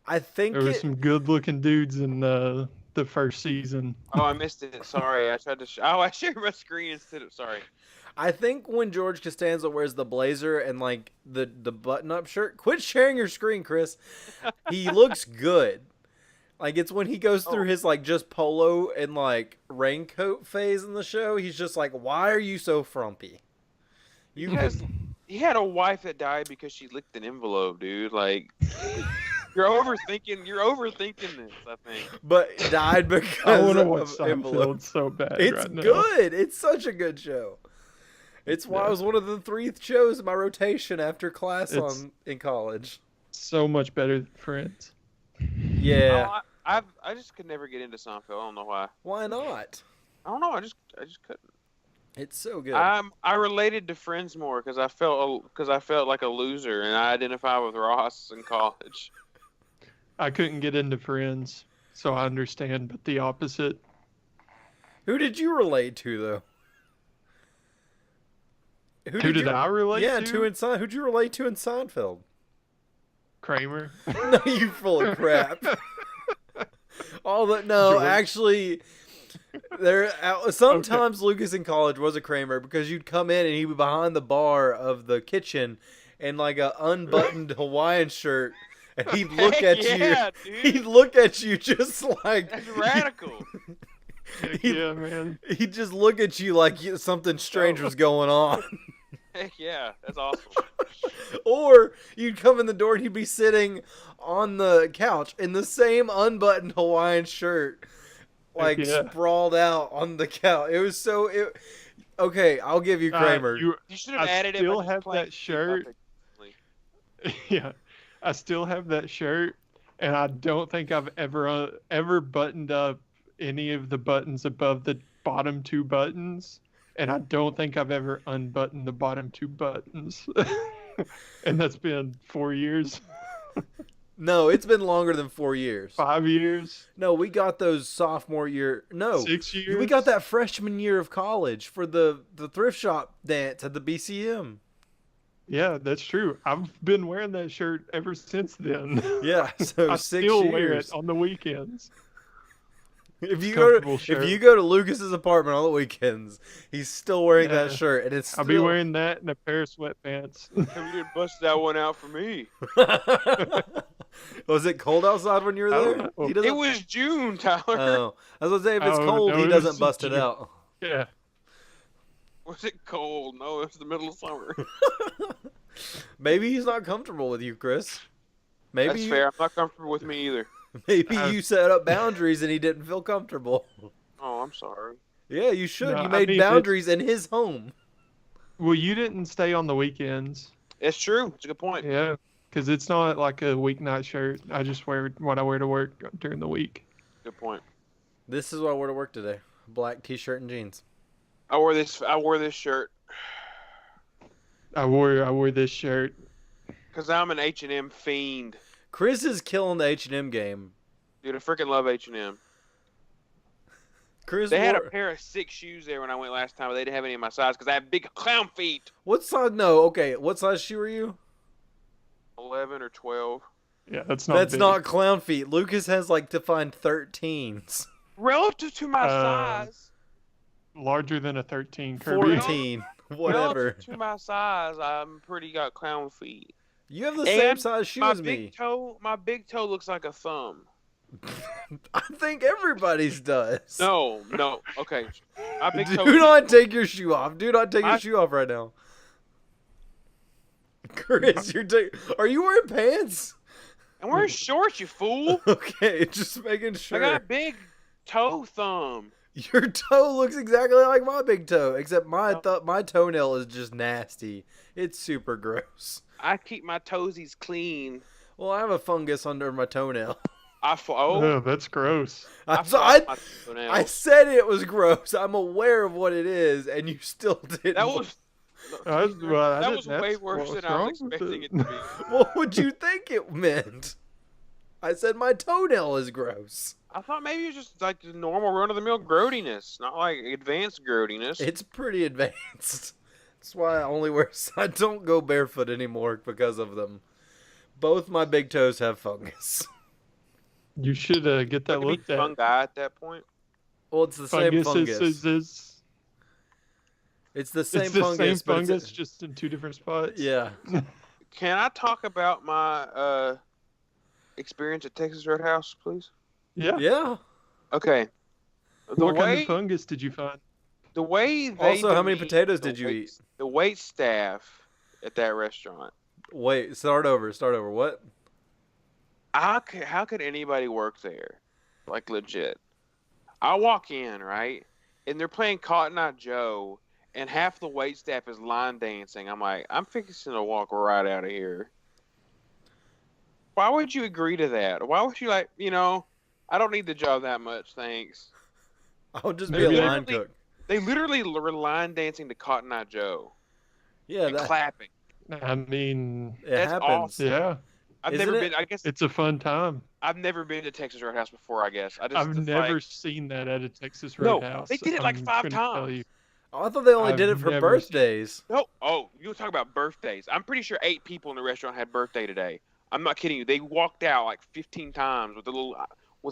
Speaker 1: I think
Speaker 2: there were some good-looking dudes in the first season.
Speaker 3: Oh, I missed it. Sorry, I tried to. I shared my screen instead of. Sorry.
Speaker 1: I think when George Costanza wears the blazer and like the button-up shirt, quit sharing your screen, Chris. He looks good. Like it's when he goes through his like just polo and like raincoat phase in the show. He's just like, "Why are you so frumpy?"
Speaker 3: He had a wife that died because she licked an envelope, dude. Like you're overthinking this, I think.
Speaker 1: But died because
Speaker 2: I want to watch
Speaker 1: of envelope.
Speaker 2: Seinfeld so bad.
Speaker 1: It's
Speaker 2: right now.
Speaker 1: good. It's such a good show. It's why it was one of the 3 shows in my rotation after class in college.
Speaker 2: So much better than Friends.
Speaker 1: Yeah.
Speaker 3: I just could never get into Seinfeld. I don't know why.
Speaker 1: Why not?
Speaker 3: I don't know. I just couldn't.
Speaker 1: It's so good.
Speaker 3: I related to Friends more because I felt like a loser and I identify with Ross in college.
Speaker 2: I couldn't get into Friends, so I understand, but the opposite.
Speaker 1: Who did you relate to though?
Speaker 2: Who did I relate to?
Speaker 1: Yeah, who'd you relate to in Seinfeld?
Speaker 2: Kramer.
Speaker 1: No, you full of crap. Actually, sometimes Lucas in college was a Kramer because you'd come in and he'd be behind the bar of the kitchen in like a unbuttoned Hawaiian shirt, and he'd look at you. Dude. He'd look at you just like
Speaker 3: that's radical.
Speaker 2: Yeah, man.
Speaker 1: He'd just look at you like something strange was going on.
Speaker 3: Heck yeah, that's awesome.
Speaker 1: Or you'd come in the door and he'd be sitting on the couch in the same unbuttoned Hawaiian shirt, like sprawled out on the couch. It was so. Okay, I'll give you Kramer.
Speaker 3: You should have added it.
Speaker 2: I still have that shirt. Yeah, I still have that shirt, and I don't think I've ever buttoned up any of the buttons above the bottom 2 buttons, and I don't think I've ever unbuttoned the bottom 2 buttons. And that's been 4 years.
Speaker 1: No, it's been longer than 4 years.
Speaker 2: 5 years.
Speaker 1: No, we got those sophomore year. No,
Speaker 2: 6 years.
Speaker 1: We got that freshman year of college for the thrift shop dance at the BCM.
Speaker 2: Yeah, that's true. I've been wearing that shirt ever since then.
Speaker 1: Yeah, so
Speaker 2: I
Speaker 1: 6
Speaker 2: still
Speaker 1: years.
Speaker 2: wear it on the weekends.
Speaker 1: If you go to Lucas's apartment on the weekends, he's still wearing that shirt, and it's.
Speaker 2: I'll be wearing that and a pair of sweatpants.
Speaker 3: You didn't bust that one out for me.
Speaker 1: Was it cold outside when you were there?
Speaker 3: It was June, Tyler.
Speaker 1: Oh, I was gonna say if it's cold, he doesn't bust it out.
Speaker 2: Yeah.
Speaker 3: Was it cold? No, it was the middle of summer.
Speaker 1: Maybe he's not comfortable with you, Chris. Maybe
Speaker 3: that's fair. I'm not comfortable with me either.
Speaker 1: Maybe you set up boundaries and he didn't feel comfortable.
Speaker 3: Oh, I'm sorry.
Speaker 1: Yeah, you should. You made boundaries in his home.
Speaker 2: Well, you didn't stay on the weekends.
Speaker 3: It's true. It's a good point.
Speaker 2: Yeah, because it's not like a weeknight shirt. I just wear what I wear to work during the week.
Speaker 3: Good point.
Speaker 1: This is what I wore to work today. Black t-shirt and jeans.
Speaker 3: I wore this shirt.
Speaker 2: I wore this shirt.
Speaker 3: Because I'm an H&M fiend.
Speaker 1: Chris is killing the H&M game.
Speaker 3: Dude, I freaking love H&M.
Speaker 1: Chris,
Speaker 3: they had a pair of 6 shoes there when I went last time, but they didn't have any of my size because I have big clown feet.
Speaker 1: What size? No, okay. What size shoe are you?
Speaker 3: 11 or 12.
Speaker 2: Yeah, that's not.
Speaker 1: That's not clown feet. Lucas has like to find 13s.
Speaker 3: Relative to my size.
Speaker 2: Larger than a 13, Kirby.
Speaker 1: 14. Whatever.
Speaker 3: Relative to my size, I'm pretty got clown feet.
Speaker 1: You have the same size shoe as me.
Speaker 3: My big toe looks like a thumb.
Speaker 1: I think everybody's does.
Speaker 3: No. Okay. My big toe.
Speaker 1: Do not take your shoe off. Do not take your shoe off right now. Chris, are you wearing pants?
Speaker 3: I'm wearing shorts, you fool.
Speaker 1: Okay, just making sure.
Speaker 3: I got big toe thumb.
Speaker 1: Your toe looks exactly like my big toe, except my
Speaker 3: No.
Speaker 1: my toenail is just nasty. It's super gross.
Speaker 3: I keep my toesies clean.
Speaker 1: Well, I have a fungus under my toenail.
Speaker 2: Oh, that's gross.
Speaker 3: I
Speaker 1: I,
Speaker 3: floss my toenails.
Speaker 1: I said it was gross. I'm aware of what it is, and you still didn't.
Speaker 3: That was that was way worse than I was expecting it to be.
Speaker 1: What would you think it meant? I said my toenail is gross.
Speaker 3: I thought maybe it was just like the normal run-of-the-mill grody-ness, not like advanced grody-ness.
Speaker 1: It's pretty advanced. That's why I don't go barefoot anymore because of them. Both my big toes have fungus.
Speaker 2: You should get that looked at.
Speaker 3: Fungi at that point.
Speaker 1: Well, it's the same fungus. It's the same
Speaker 2: it's the
Speaker 1: fungus,
Speaker 2: same
Speaker 1: but
Speaker 2: fungus, just in two different spots.
Speaker 1: Yeah.
Speaker 3: Can I talk about my experience at Texas Roadhouse, please?
Speaker 2: Yeah.
Speaker 1: Yeah.
Speaker 3: Okay.
Speaker 2: What kind of fungus did you find?
Speaker 3: The way they
Speaker 1: Also, how many potatoes did you eat?
Speaker 3: The wait staff at that restaurant.
Speaker 1: Wait, start over. What?
Speaker 3: How could anybody work there? Like, legit. I walk in, right? And they're playing Cotton Eye Joe, and half the wait staff is line dancing. I'm like, I'm fixing to walk right out of here. Why would you agree to that? Why would you, like, I don't need the job that much, thanks.
Speaker 1: I'll just be a line cook.
Speaker 3: They literally were line dancing to Cotton Eye Joe.
Speaker 1: Yeah,
Speaker 3: and clapping.
Speaker 2: I mean,
Speaker 1: it happens.
Speaker 3: Awesome.
Speaker 2: Yeah.
Speaker 3: I've never been. I guess
Speaker 2: it's a fun time.
Speaker 3: I've never been to Texas Roadhouse before. I guess
Speaker 2: I've never seen that at a Texas Roadhouse.
Speaker 3: No, they did it like 5 times.
Speaker 1: Oh, I thought they only did it for birthdays.
Speaker 3: No, you talk about birthdays. I'm pretty sure 8 people in the restaurant had birthday today. I'm not kidding you. They walked out like 15 times with a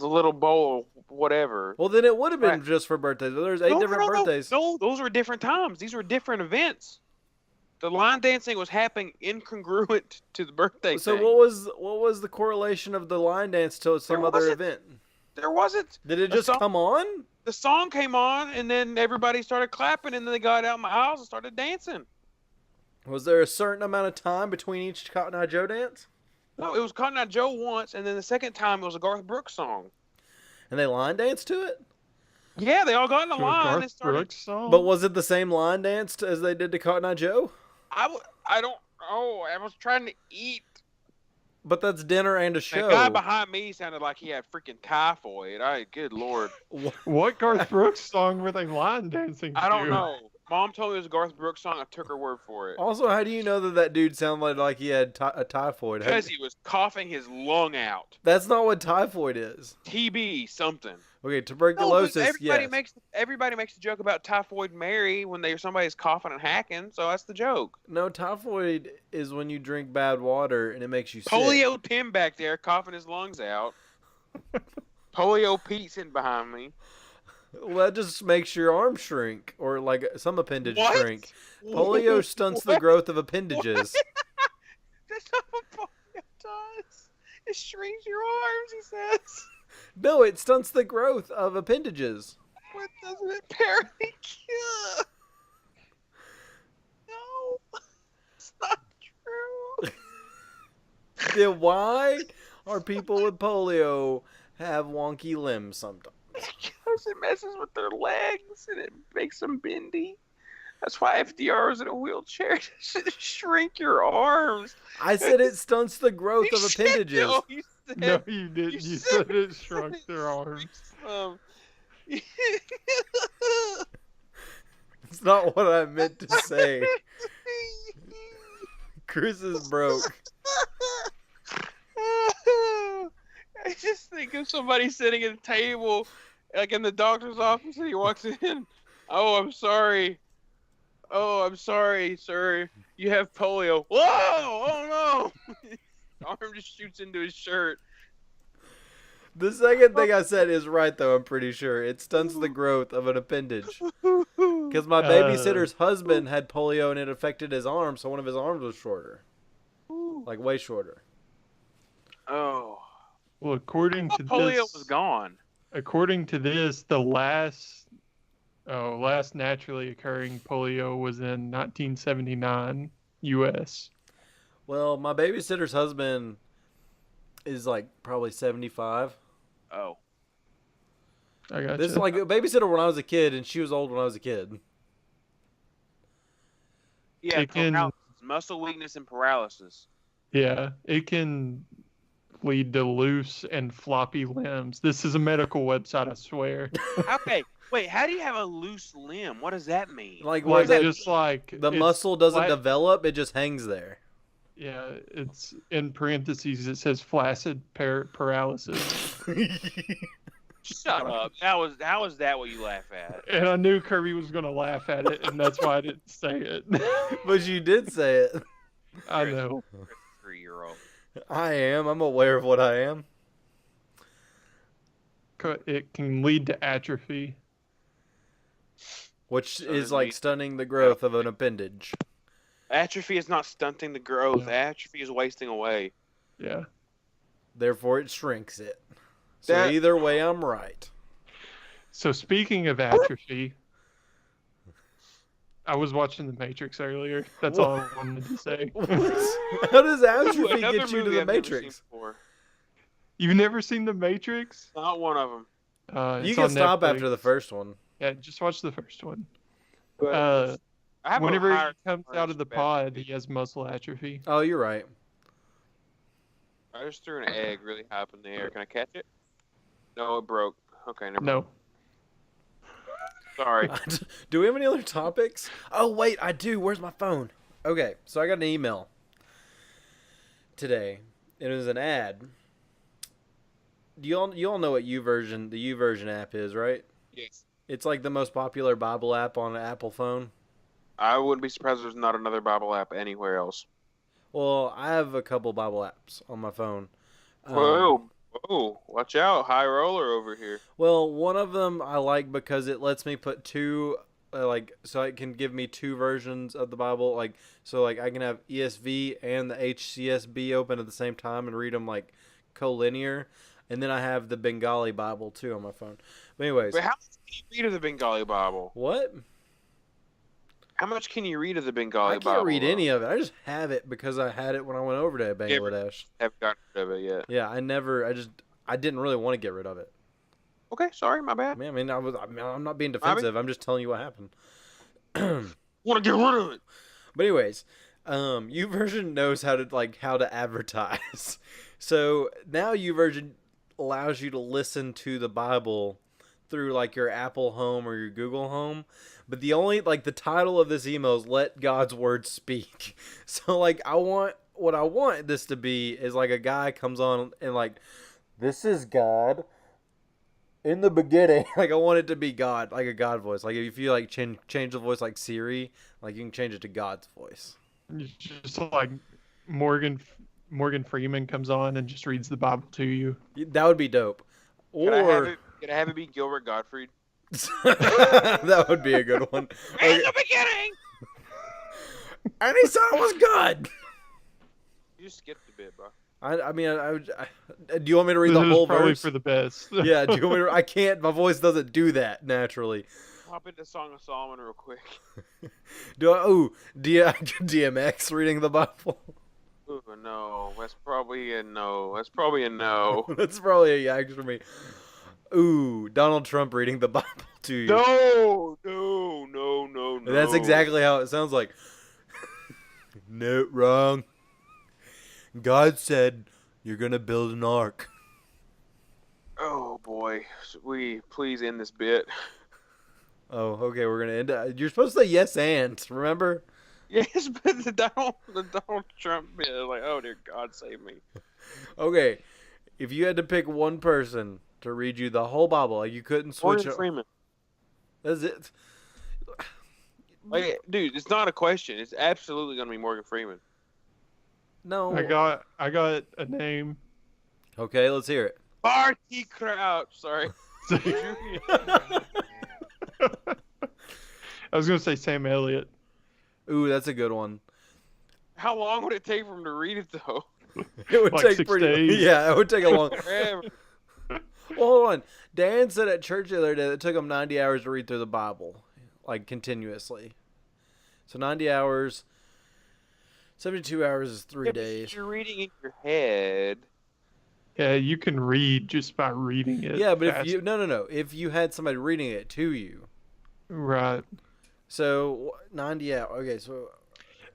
Speaker 3: little bowl of whatever.
Speaker 1: Well, then it would have been just for birthdays. But there's 8 different birthdays.
Speaker 3: No, those were different times. These were different events. The line dancing was happening incongruent to the birthday
Speaker 1: So
Speaker 3: thing.
Speaker 1: what was the correlation of the line dance to some other event?
Speaker 3: There wasn't.
Speaker 1: Did it just come on?
Speaker 3: The song came on, and then everybody started clapping, and then they got out in my aisles and started dancing.
Speaker 1: Was there a certain amount of time between each Cotton Eye Joe dance?
Speaker 3: No, it was Cotton Eye Joe once, and then the second time it was a Garth Brooks song.
Speaker 1: And they line danced to it?
Speaker 3: Yeah, they all got in a line.
Speaker 2: Garth Brooks song?
Speaker 1: But was it the same line dance as they did to Cotton Eye Joe?
Speaker 3: I don't know. I was trying to eat.
Speaker 1: But that's dinner and a show.
Speaker 3: The guy behind me sounded like he had freaking typhoid. Good Lord.
Speaker 2: What Garth Brooks song were they line dancing to?
Speaker 3: I don't know. Mom told me it was a Garth Brooks song. I took her word for it.
Speaker 1: Also, how do you know that dude sounded like he had a typhoid?
Speaker 3: Because he was coughing his lung out.
Speaker 1: That's not what typhoid is.
Speaker 3: TB something.
Speaker 1: Okay, tuberculosis,
Speaker 3: everybody
Speaker 1: yes.
Speaker 3: Everybody makes a joke about Typhoid Mary when somebody's coughing and hacking, so that's the joke.
Speaker 1: No, typhoid is when you drink bad water and it makes you sick.
Speaker 3: Polio Tim back there coughing his lungs out. Polio Pete's in behind me.
Speaker 1: Well, that just makes your arm shrink, or like some appendage shrink.
Speaker 3: What?
Speaker 1: Polio stunts the growth of appendages.
Speaker 3: That's not what polio does. It shrinks your arms, he says.
Speaker 1: No, it stunts the growth of appendages.
Speaker 3: What doesn't it apparently cure? No, it's not true.
Speaker 1: Then why are people with polio have wonky limbs sometimes?
Speaker 3: Because it messes with their legs and it makes them bendy. That's why FDR is in a wheelchair to shrink your arms.
Speaker 1: I said it stunts the growth of appendages.
Speaker 2: No, you didn't. You said it shrunk their arms.
Speaker 1: It's not what I meant to say. Chris is broke.
Speaker 3: I just think of somebody sitting at a table, like in the doctor's office, and he walks in. Oh, I'm sorry. Oh, I'm sorry, sir. You have polio. Whoa! Oh no! His arm just shoots into his shirt.
Speaker 1: The second thing I said is right, though, I'm pretty sure. It stunts the growth of an appendage. Because my babysitter's husband had polio and it affected his arm, so one of his arms was shorter. Like, way shorter.
Speaker 3: Oh.
Speaker 2: Well, according to
Speaker 3: polio
Speaker 2: this,
Speaker 3: was gone.
Speaker 2: According to this, the last naturally occurring polio was in 1979 U.S.
Speaker 1: Well, my babysitter's husband is like probably 75.
Speaker 3: Oh.
Speaker 2: I got
Speaker 1: This is like a babysitter when I was a kid, and she was old when I was a kid.
Speaker 3: Yeah,
Speaker 2: It can-
Speaker 3: paralysis, muscle weakness and paralysis.
Speaker 2: Yeah, it can lead to loose and floppy limbs. This is a medical website, I swear.
Speaker 3: Okay, wait. How do you have a loose limb? What does that mean?
Speaker 1: Like
Speaker 2: Like
Speaker 1: what?
Speaker 2: just like
Speaker 1: The
Speaker 2: it's
Speaker 1: muscle doesn't
Speaker 2: flat-
Speaker 1: develop; it just hangs there.
Speaker 2: Yeah, it's in parentheses. It says flaccid paralysis.
Speaker 3: Shut up. How is that what you laugh at?
Speaker 2: And I knew Kirby was gonna laugh at it, and that's why I didn't say it.
Speaker 1: But you did say it.
Speaker 2: I know.
Speaker 3: 3-year-old.
Speaker 1: I am. I'm aware of what I am.
Speaker 2: It can lead to atrophy.
Speaker 1: Which
Speaker 3: So
Speaker 1: is
Speaker 3: does
Speaker 1: like
Speaker 3: me-
Speaker 1: stunning the growth of an appendage.
Speaker 3: Atrophy is not stunting the growth.
Speaker 2: No.
Speaker 3: Atrophy is wasting away.
Speaker 2: Yeah.
Speaker 1: Therefore, it shrinks it. So
Speaker 3: That-
Speaker 1: either way, I'm right.
Speaker 2: So speaking of atrophy, I was watching The Matrix earlier. That's all I wanted to say.
Speaker 1: How does atrophy
Speaker 3: Another
Speaker 1: get you to
Speaker 3: movie
Speaker 1: the
Speaker 3: I've never seen
Speaker 1: Matrix?
Speaker 3: before.
Speaker 2: You've never seen The Matrix?
Speaker 3: Not one of them.
Speaker 1: You
Speaker 2: It's
Speaker 1: can
Speaker 2: on
Speaker 1: stop
Speaker 2: Netflix.
Speaker 1: after the first one.
Speaker 2: Yeah, just watch the first one.
Speaker 3: But I have a
Speaker 2: Whenever he
Speaker 3: higher
Speaker 2: comes out of the
Speaker 3: respect.
Speaker 2: pod, he has muscle atrophy.
Speaker 1: Oh, you're right.
Speaker 3: I just threw an egg really high up in the air. Can I catch it? No, it broke. Okay, never mind.
Speaker 2: No.
Speaker 3: Sorry.
Speaker 1: Do we have any other topics? Oh, wait, I do. Where's my phone? Okay, so I got an email today. It was an ad. You all know what the YouVersion app is, right?
Speaker 3: Yes.
Speaker 1: It's like the most popular Bible app on an Apple phone.
Speaker 3: I wouldn't be surprised if there's not another Bible app anywhere else.
Speaker 1: Well, I have a couple Bible apps on my phone.
Speaker 3: Whoa, watch out. High roller over here.
Speaker 1: Well, one of them I like because it lets me put two, so it can give me two versions of the Bible. So I can have ESV and the HCSB open at the same time and read them like collinear. And then I have the Bengali Bible too on my phone. But anyways.
Speaker 3: But how much can you read of the Bengali Bible?
Speaker 1: What?
Speaker 3: How much can you read of the Bengali Bible?
Speaker 1: I can't read any of it. I just have it because I had it when I went over to Bangladesh.
Speaker 3: Haven't gotten rid of it yet.
Speaker 1: Yeah, I didn't really want to get rid of it.
Speaker 3: Okay, sorry, my bad.
Speaker 1: I'm not being defensive. I'm just telling you what happened.
Speaker 3: Want to get rid of it?
Speaker 1: But anyways, YouVersion knows how to advertise. So now YouVersion allows you to listen to the Bible through like your Apple Home or your Google Home. But the title of this email is "Let God's Word Speak." So what I want this to be is like a guy comes on and like, "This is God in the beginning." Like I want it to be God, like a God voice. Like if you like change the voice like Siri, like you can change it to God's voice.
Speaker 2: It's just like Morgan Freeman comes on and just reads the Bible to you.
Speaker 1: That would be dope.
Speaker 3: Can I have it be Gilbert Gottfried?
Speaker 1: That would be a good one.
Speaker 3: In the beginning!
Speaker 1: And he said it was good.
Speaker 3: You just skipped a bit, bro.
Speaker 1: Do you want me to read the
Speaker 2: This is
Speaker 1: whole
Speaker 2: probably
Speaker 1: verse?
Speaker 2: for the best.
Speaker 1: Yeah, do you want me to, I can't. My voice doesn't do that naturally.
Speaker 3: Hop into Song of Solomon real quick.
Speaker 1: DMX reading the Bible.
Speaker 3: Ooh, no. That's probably a no. That's probably a no.
Speaker 1: That's probably a yikes for me. Ooh, Donald Trump reading the Bible to you.
Speaker 3: No.
Speaker 1: That's exactly how it sounds like. No, wrong. God said you're gonna build an ark.
Speaker 3: Oh boy, please end this bit.
Speaker 1: Oh, okay, we're gonna end it. You're supposed to say yes and, remember?
Speaker 3: Yes, but the Donald Trump bit, like, oh dear God, save me.
Speaker 1: Okay, if you had to pick one person to read you the whole Bible, like you couldn't switch.
Speaker 3: Morgan Freeman.
Speaker 1: That's it.
Speaker 3: Like, dude, it's not a question. It's absolutely gonna be Morgan Freeman.
Speaker 1: No.
Speaker 2: I got a name.
Speaker 1: Okay, let's hear it.
Speaker 3: Barty Crouch. Sorry.
Speaker 2: I was gonna say Sam Elliott.
Speaker 1: Ooh, that's a good one.
Speaker 3: How long would it take for him to read it though?
Speaker 1: It would
Speaker 2: Like
Speaker 1: take
Speaker 2: 6
Speaker 1: pretty.
Speaker 2: days.
Speaker 1: Yeah, it would take a long.
Speaker 3: Forever.
Speaker 1: Well, hold on. Dan said at church the other day that it took him 90 hours to read through the Bible, like continuously. So 90 hours. 72 hours is 3 days.
Speaker 3: You're reading in your head.
Speaker 2: Yeah, you can read just by reading it.
Speaker 1: Yeah, but
Speaker 2: fast.
Speaker 1: if you no, if you had somebody reading it to you,
Speaker 2: Right.
Speaker 1: so 90 hours. Okay, so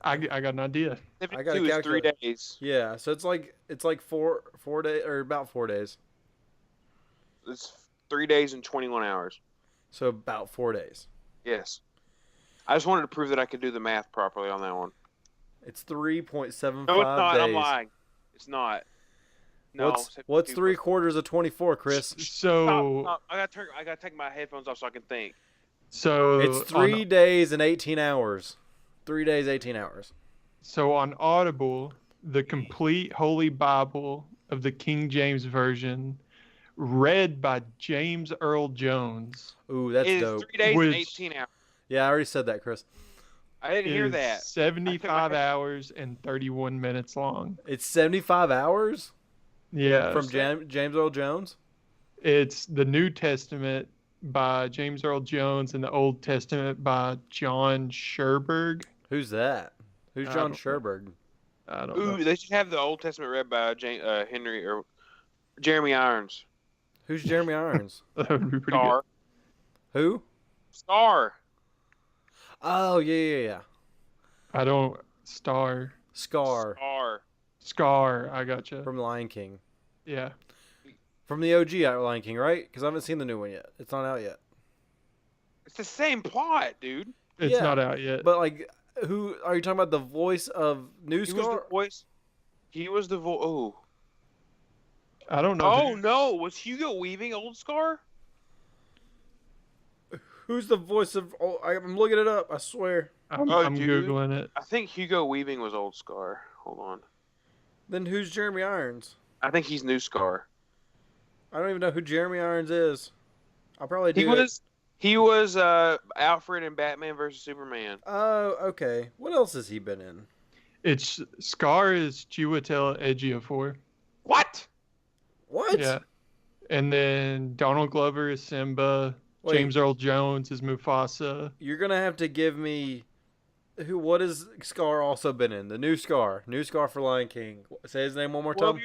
Speaker 2: I got an idea.
Speaker 1: I got to
Speaker 3: 72 is 3
Speaker 1: calculate.
Speaker 3: days.
Speaker 1: Yeah, so it's like four days or about 4 days.
Speaker 3: It's 3 days and 21 hours.
Speaker 1: So about 4 days.
Speaker 3: Yes. I just wanted to prove that I could do the math properly on that one.
Speaker 1: It's 3.75
Speaker 3: No, it's not.
Speaker 1: days.
Speaker 3: I'm lying. It's not. No.
Speaker 1: What's
Speaker 3: 72.
Speaker 1: 3/4 of 24, Chris?
Speaker 2: So
Speaker 3: Stop. I gotta take my headphones off so I can think.
Speaker 2: so
Speaker 1: It's 3 days and 18 hours. 3 days, 18 hours.
Speaker 2: So on Audible, the complete Holy Bible of the King James Version, read by James Earl Jones.
Speaker 1: Ooh, that's
Speaker 3: It is
Speaker 1: dope.
Speaker 3: 3 days and
Speaker 2: Which-
Speaker 3: 18 hours.
Speaker 1: Yeah, I already said that, Chris.
Speaker 3: I didn't hear
Speaker 2: is
Speaker 3: that.
Speaker 2: 75 hours and 31 minutes long.
Speaker 1: It's 75 hours
Speaker 2: Yeah.
Speaker 1: from James Earl Jones.
Speaker 2: It's the New Testament by James Earl Jones and the Old Testament by John Sherberg.
Speaker 1: Who's that? Who's
Speaker 2: I
Speaker 1: John
Speaker 2: don't know.
Speaker 1: Sherberg?
Speaker 2: I don't
Speaker 3: Ooh,
Speaker 2: know.
Speaker 3: they should have the Old Testament read by Henry or Jeremy Irons.
Speaker 1: Who's Jeremy Irons?
Speaker 2: That would be pretty
Speaker 3: Star.
Speaker 1: Who?
Speaker 3: Star.
Speaker 1: Oh, yeah.
Speaker 2: good. I don't. Scar.
Speaker 1: Scar
Speaker 2: Scar. I gotcha.
Speaker 1: from Lion King.
Speaker 2: Yeah.
Speaker 1: From the OG Lion King, right? Because I haven't seen the new one yet. It's not out yet.
Speaker 3: It's the same plot, dude.
Speaker 2: It's
Speaker 1: Yeah,
Speaker 2: not out yet.
Speaker 1: But like, who are you talking about? The voice of New
Speaker 3: He was
Speaker 1: Scar?
Speaker 3: the voice. He was the voice. Oh.
Speaker 2: I don't know.
Speaker 3: Oh no! Was Hugo Weaving Old Scar?
Speaker 1: Who's the voice of? Oh, I'm looking it up. I swear.
Speaker 2: I'm
Speaker 3: dude.
Speaker 2: Googling it.
Speaker 3: I think Hugo Weaving was Old Scar. Hold on.
Speaker 1: Then who's Jeremy Irons?
Speaker 3: I think he's New Scar.
Speaker 1: I don't even know who Jeremy Irons is. I'll probably do.
Speaker 3: He was Alfred in Batman vs Superman.
Speaker 1: Oh, okay. What else has he been in?
Speaker 2: It's Scar is Chiwetel Ejiofor.
Speaker 3: What?
Speaker 1: What?
Speaker 2: Yeah. And then Donald Glover is Simba.
Speaker 1: Wait.
Speaker 2: James Earl Jones is Mufasa.
Speaker 1: You're gonna have to give me who. What has Scar also been in? The new Scar for Lion King. Say his name one more time.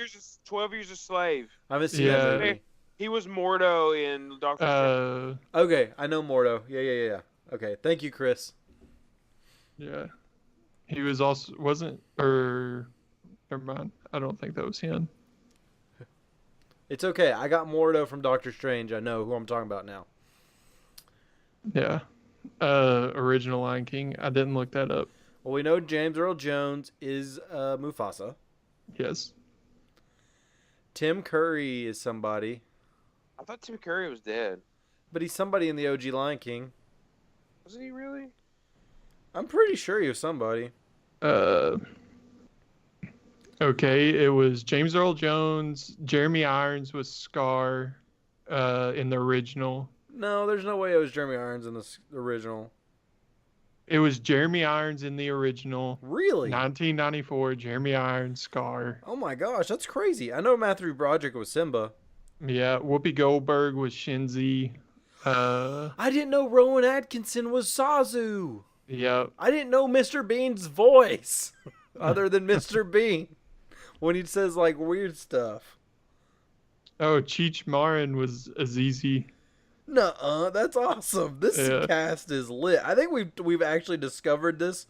Speaker 3: 12 years a slave.
Speaker 1: I haven't seen
Speaker 2: Yeah.
Speaker 1: that movie.
Speaker 3: He was Mordo in Doctor Strange.
Speaker 1: Okay, I know Mordo. Yeah. Okay, thank you, Chris.
Speaker 2: Yeah. He was also wasn't or never mind. I don't think that was him.
Speaker 1: It's okay. I got Mordo from Doctor Strange. I know who I'm talking about now.
Speaker 2: Yeah. Original Lion King. I didn't look that up.
Speaker 1: Well, we know James Earl Jones is Mufasa.
Speaker 2: Yes.
Speaker 1: Tim Curry is somebody,
Speaker 3: I thought Tim Curry was dead.
Speaker 1: but he's somebody in the OG Lion King.
Speaker 3: Was he really?
Speaker 1: I'm pretty sure he was somebody.
Speaker 2: Okay, it was James Earl Jones. Jeremy Irons was Scar in the original.
Speaker 1: No, there's no way it was Jeremy Irons in the original.
Speaker 2: It was Jeremy Irons in the original.
Speaker 1: Really?
Speaker 2: 1994, Jeremy Irons, Scar.
Speaker 1: Oh my gosh, that's crazy. I know Matthew Broderick was Simba.
Speaker 2: Yeah, Whoopi Goldberg was Shinzi.
Speaker 1: I didn't know Rowan Atkinson was Sazu.
Speaker 2: Yeah.
Speaker 1: I didn't know Mr. Bean's voice, other than Mr. Bean, when he says like weird stuff.
Speaker 2: Oh, Cheech Marin was Azizi.
Speaker 1: Nuh-uh, that's awesome. This cast is lit. I think we've actually discovered this.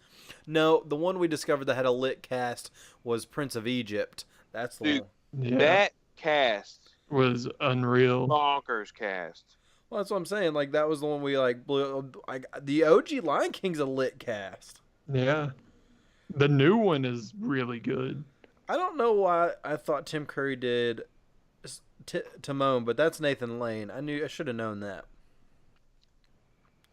Speaker 1: No, the one we discovered that had a lit cast was Prince of Egypt. That's the
Speaker 3: Dude,
Speaker 1: one.
Speaker 2: Yeah.
Speaker 3: That cast.
Speaker 2: Was unreal.
Speaker 3: Bonkers cast.
Speaker 1: Well, that's what I'm saying. Like that was the one we like blew. Like the OG Lion King's a lit cast.
Speaker 2: Yeah. The new one is really good.
Speaker 1: I don't know why I thought Tim Curry did Timon, but that's Nathan Lane. I should have known that.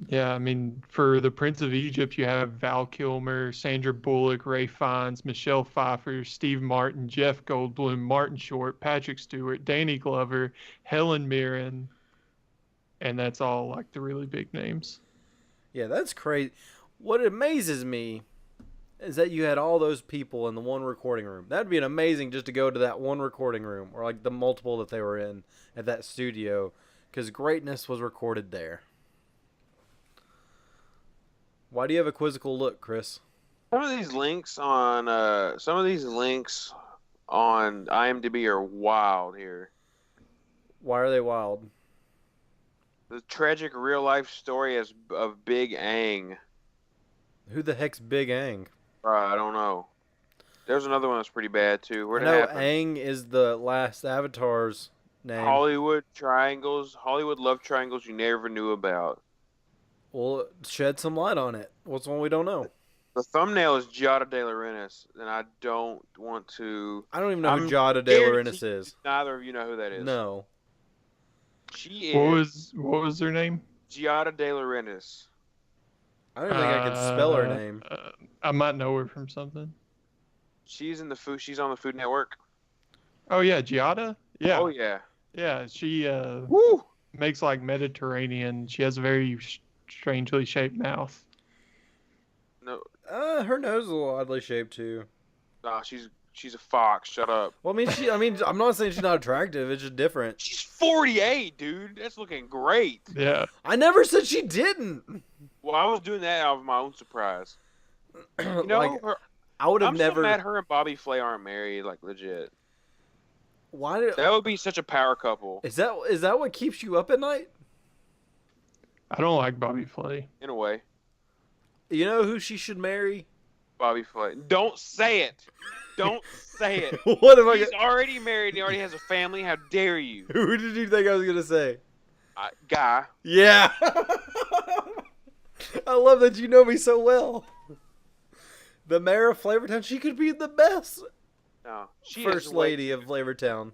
Speaker 2: Yeah, I mean, for the Prince of Egypt, you have Val Kilmer, Sandra Bullock, Ray Fiennes, Michelle Pfeiffer, Steve Martin, Jeff Goldblum, Martin Short, Patrick Stewart, Danny Glover, Helen Mirren, and that's all like the really big names.
Speaker 1: Yeah, that's crazy. What amazes me is that you had all those people in the one recording room. That'd be an amazing just to go to that one recording room, or like the multiple that they were in at that studio, because greatness was recorded there. Why do you have a quizzical look, Chris?
Speaker 3: Some of these links on IMDb are wild here.
Speaker 1: Why are they wild?
Speaker 3: The tragic real life story of Big Aang.
Speaker 1: Who the heck's Big Aang?
Speaker 3: I don't know. There's another one that's pretty bad too. Where'd
Speaker 1: I
Speaker 3: it
Speaker 1: know
Speaker 3: happen?
Speaker 1: Aang is the last Avatar's name.
Speaker 3: Hollywood triangles, Hollywood love triangles you never knew about.
Speaker 1: Well, shed some light on it. What's one we don't know?
Speaker 3: The thumbnail is Giada De Laurentiis, and I don't want to.
Speaker 1: I don't even know who
Speaker 3: I'm
Speaker 1: Giada De
Speaker 3: guaranteed
Speaker 1: Laurentiis is.
Speaker 3: Neither of you know who that is.
Speaker 1: No.
Speaker 3: She is.
Speaker 2: What was her name?
Speaker 3: Giada De Laurentiis.
Speaker 1: I don't even think I can spell her name.
Speaker 2: I might know her from something.
Speaker 3: She's in the food. She's on the Food Network.
Speaker 2: Oh yeah, Giada. Yeah.
Speaker 3: Oh yeah.
Speaker 2: Yeah, she
Speaker 3: Woo!
Speaker 2: makes like Mediterranean. She has a very strangely shaped mouth.
Speaker 3: No,
Speaker 1: Her nose is a little oddly shaped too.
Speaker 3: nah, she's a fox. Shut up.
Speaker 1: Well, I mean, I'm not saying she's not attractive. It's just different.
Speaker 3: She's 48, dude. That's looking great.
Speaker 2: Yeah.
Speaker 1: I never said she didn't.
Speaker 3: Well, I was doing that out of my own surprise. You know,
Speaker 1: Like, I would have
Speaker 3: I'm
Speaker 1: never.
Speaker 3: so mad her and Bobby Flay aren't married, like legit.
Speaker 1: Why did?
Speaker 3: That would be such a power couple,
Speaker 1: Is that what keeps you up at night?
Speaker 2: I don't like Bobby Flay.
Speaker 3: in a way.
Speaker 1: You know who she should marry?
Speaker 3: Bobby Flay. Don't say it. Don't say it.
Speaker 1: What am I?
Speaker 3: He's already married. He already has a family. How dare you?
Speaker 1: Who did you think I was gonna say?
Speaker 3: Guy.
Speaker 1: Yeah. I love that you know me so well. The mayor of Flavortown. She could be the best
Speaker 3: No, she
Speaker 1: first
Speaker 3: is way
Speaker 1: lady of Flavortown.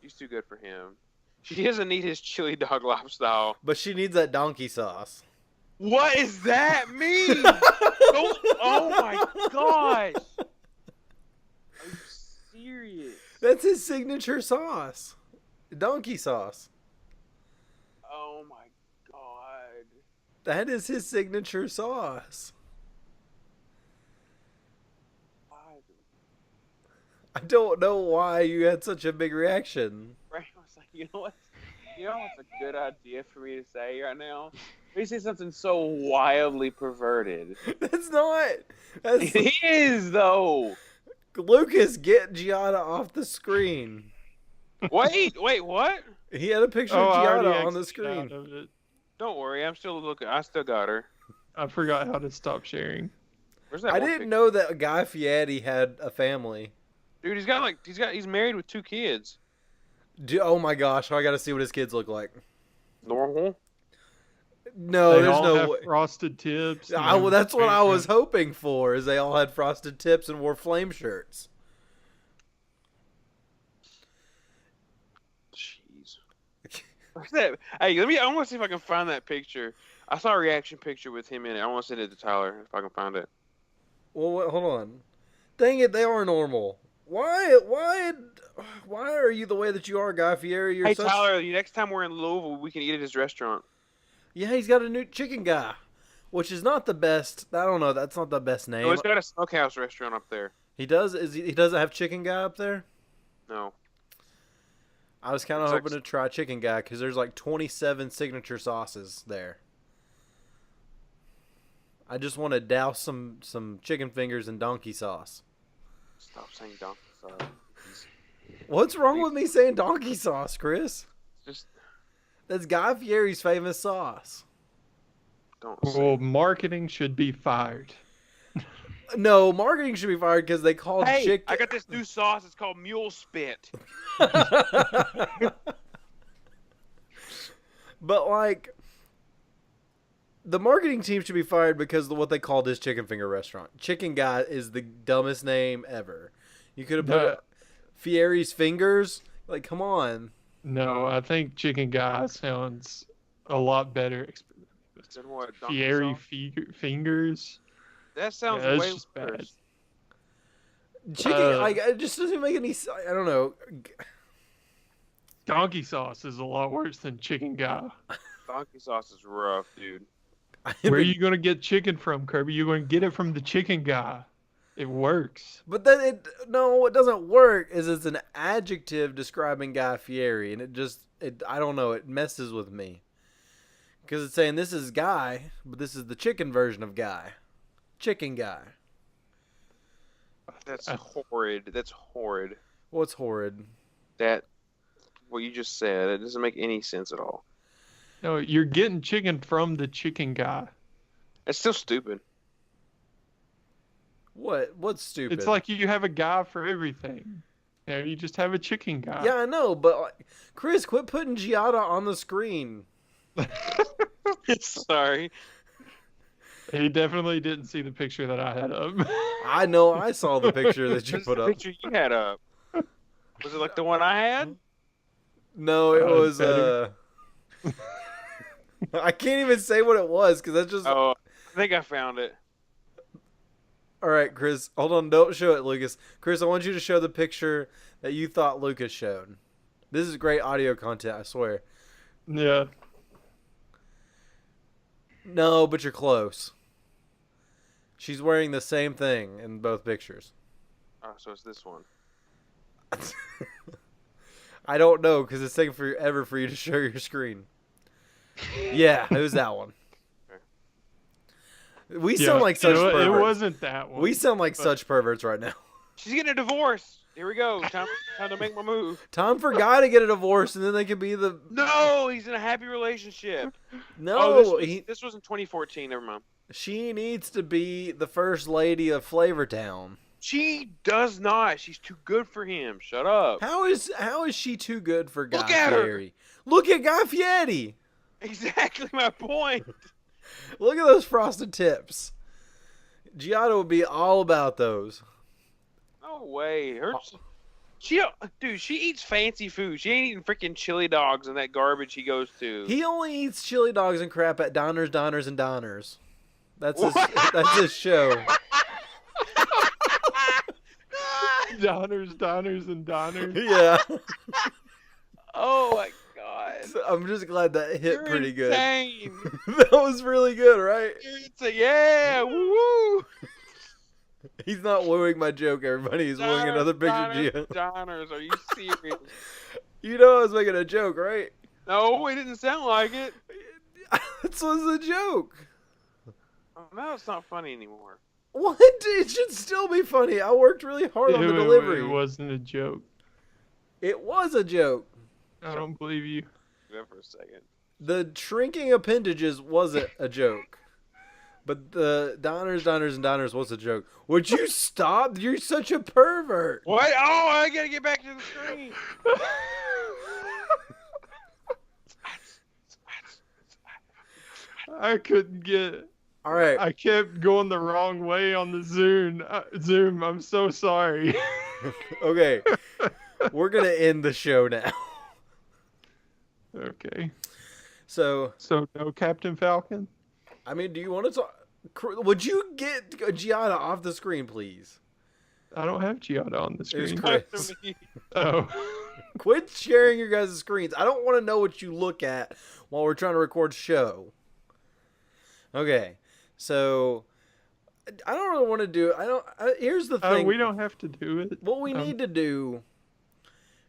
Speaker 3: She's too good for him. She doesn't need his chili dog lifestyle.
Speaker 1: But she needs that donkey sauce.
Speaker 3: What does that mean? Oh my gosh. Are you serious?
Speaker 1: That's his signature sauce. Donkey sauce.
Speaker 3: Oh my god.
Speaker 1: That is his signature sauce. I don't know why you had such a big reaction.
Speaker 3: Right? I was like, you know what? You know what's a good idea for me to say right now? We say something so wildly perverted.
Speaker 1: That's not. That's
Speaker 3: It is though.
Speaker 1: Lucas, get Giada off the screen.
Speaker 3: Wait, what?
Speaker 1: He had a picture
Speaker 2: Oh,
Speaker 1: of
Speaker 2: I already
Speaker 1: Giada on the
Speaker 2: exited out
Speaker 1: screen.
Speaker 2: of it.
Speaker 3: Don't worry, I'm still looking. I still got her.
Speaker 2: I forgot how to stop sharing.
Speaker 3: Where's that?
Speaker 1: I
Speaker 3: one
Speaker 1: didn't
Speaker 3: picture?
Speaker 1: know that Guy Fieri had a family.
Speaker 3: Dude, he's married with 2 kids.
Speaker 1: Oh my gosh, I gotta see what his kids look like.
Speaker 3: Normal.
Speaker 1: No,
Speaker 2: They
Speaker 1: there's
Speaker 2: all
Speaker 1: no
Speaker 2: have
Speaker 1: way.
Speaker 2: frosted tips.
Speaker 1: Well, that's what I was hoping for. Is they all had frosted tips and wore flame shirts.
Speaker 3: Jeez. Where's that? Hey, I want to see if I can find that picture. I saw a reaction picture with him in it. I want to send it to Tyler if I can find it.
Speaker 1: Well, wait, hold on. Dang it, they are normal. Why are you the way that you are, Guy Fieri? You're
Speaker 3: Hey,
Speaker 1: such...
Speaker 3: Tyler, the next time we're in Louisville, we can eat at his restaurant.
Speaker 1: Yeah, he's got a new chicken guy, which is not the best. I don't know. That's not the best name.
Speaker 3: No, he's got a smokehouse restaurant up there.
Speaker 1: He does. He doesn't have chicken guy up there?
Speaker 3: No.
Speaker 1: I was kind of
Speaker 3: It's like-
Speaker 1: hoping to try chicken guy because there's like 27 signature sauces there. I just want to douse some chicken fingers in donkey sauce.
Speaker 3: Stop saying donkey sauce.
Speaker 1: What's wrong with me saying donkey sauce, Chris?
Speaker 3: Just
Speaker 1: That's Guy Fieri's famous sauce.
Speaker 3: don't say
Speaker 2: Well, marketing should be fired.
Speaker 1: No, marketing should be fired because they called
Speaker 3: Hey,
Speaker 1: chicken.
Speaker 3: I got this new sauce. It's called Mule Spit.
Speaker 1: But like, the marketing team should be fired because of what they called his chicken finger restaurant. Chicken Guy is the dumbest name ever. You could have put Fieri's Fingers. Like, come on.
Speaker 2: No, I think Chicken Guy sounds a lot better.
Speaker 3: Then what, donkey
Speaker 2: Fieri
Speaker 3: sauce?
Speaker 2: Fingers.
Speaker 3: That sounds
Speaker 2: Yeah, it's
Speaker 3: way
Speaker 2: just bad.
Speaker 3: worse.
Speaker 1: Chicken, like, it just doesn't make any. I don't know.
Speaker 2: Donkey sauce is a lot worse than Chicken Guy.
Speaker 3: Donkey sauce is rough, dude.
Speaker 2: Where are you going to get chicken from, Kirby? You're going to get it from the Chicken Guy. It works.
Speaker 1: But then it doesn't work. It's an adjective describing Guy Fieri, and I don't know. It messes with me because it's saying this is Guy, but this is the chicken version of Guy, Chicken Guy.
Speaker 3: That's horrid. That's horrid.
Speaker 1: What's horrid?
Speaker 3: That what you just said. It doesn't make any sense at all.
Speaker 2: No, you're getting chicken from the chicken guy.
Speaker 3: It's still stupid.
Speaker 1: What's stupid?
Speaker 2: It's like you have a guy for everything. You just have a chicken guy.
Speaker 1: Yeah, I know, but like, Chris, quit putting Giada on the screen.
Speaker 3: Sorry.
Speaker 2: He definitely didn't see the picture that I had up.
Speaker 1: I know I saw the picture that you
Speaker 3: What's
Speaker 1: put
Speaker 3: the
Speaker 1: up.
Speaker 3: picture you had up? Was it like the one I had?
Speaker 1: No, it was
Speaker 2: better.
Speaker 1: I can't even say what it was because that's just.
Speaker 3: Oh, I think I found it.
Speaker 1: All right, Chris, hold on. Don't show it, Lucas. Chris, I want you to show the picture that you thought Lucas showed. This is great audio content, I swear.
Speaker 2: Yeah.
Speaker 1: No, but you're close. She's wearing the same thing in both pictures.
Speaker 3: Oh, so it's this one.
Speaker 1: I don't know because it's taking forever for you to show your screen. Yeah, it was that one. We sound like such perverts.
Speaker 2: It wasn't that one.
Speaker 1: We sound like such perverts right now.
Speaker 3: She's getting a divorce. Here we go. Time to make my move.
Speaker 1: Time for Guy to get a divorce, and then they can be the.
Speaker 3: No, he's in a happy relationship.
Speaker 1: No,
Speaker 3: this was in 2014. Never mind.
Speaker 1: She needs to be the first lady of Flavortown.
Speaker 3: She does not. She's too good for him. Shut up.
Speaker 1: How is she too good for Guy
Speaker 3: Look at her.
Speaker 1: Fieri? Look at Guy Fieri.
Speaker 3: Exactly my point.
Speaker 1: Look at those frosted tips. Giada would be all about those.
Speaker 3: No way. She eats fancy food. She ain't eating freaking chili dogs and that garbage he goes to.
Speaker 1: He only eats chili dogs and crap at Diners, Diners, and Diners. That's his show.
Speaker 2: Diners, and diners.
Speaker 1: Yeah.
Speaker 3: Oh my god.
Speaker 1: I'm just glad that hit pretty
Speaker 3: insane.
Speaker 1: good. That was really good, right?
Speaker 3: Yeah, woo!
Speaker 1: He's not wooing my joke, everybody. He's wooing another picture of Gia.
Speaker 3: Diners, are you serious?
Speaker 1: You know I was making a joke, right?
Speaker 3: No, it didn't sound like it.
Speaker 1: This was a joke.
Speaker 3: Oh, now it's not funny anymore.
Speaker 1: What? It should still be funny. I worked really hard on the delivery.
Speaker 2: It wasn't a joke.
Speaker 1: It was a joke.
Speaker 2: I don't believe you.
Speaker 3: Go for a second.
Speaker 1: The shrinking appendages wasn't a joke. But the Diners, Diners, and Diners was a joke. Would you stop? You're such a pervert.
Speaker 3: What? Oh, I gotta get back to the screen.
Speaker 2: I couldn't get.
Speaker 1: All right.
Speaker 2: I kept going the wrong way on the Zoom. Zoom. I'm so sorry.
Speaker 1: Okay. We're gonna end the show now.
Speaker 2: Okay.
Speaker 1: So
Speaker 2: no Captain Falcon?
Speaker 1: I mean, do you want to talk? Would you get Giada off the screen, please?
Speaker 2: I don't have Giada on the screen.
Speaker 1: Chris.
Speaker 2: Oh.
Speaker 1: Quit sharing your guys' screens. I don't want to know what you look at while we're trying to record show. Okay. So I don't really want to do here's the thing.
Speaker 2: We don't have to do it.
Speaker 1: What we need to do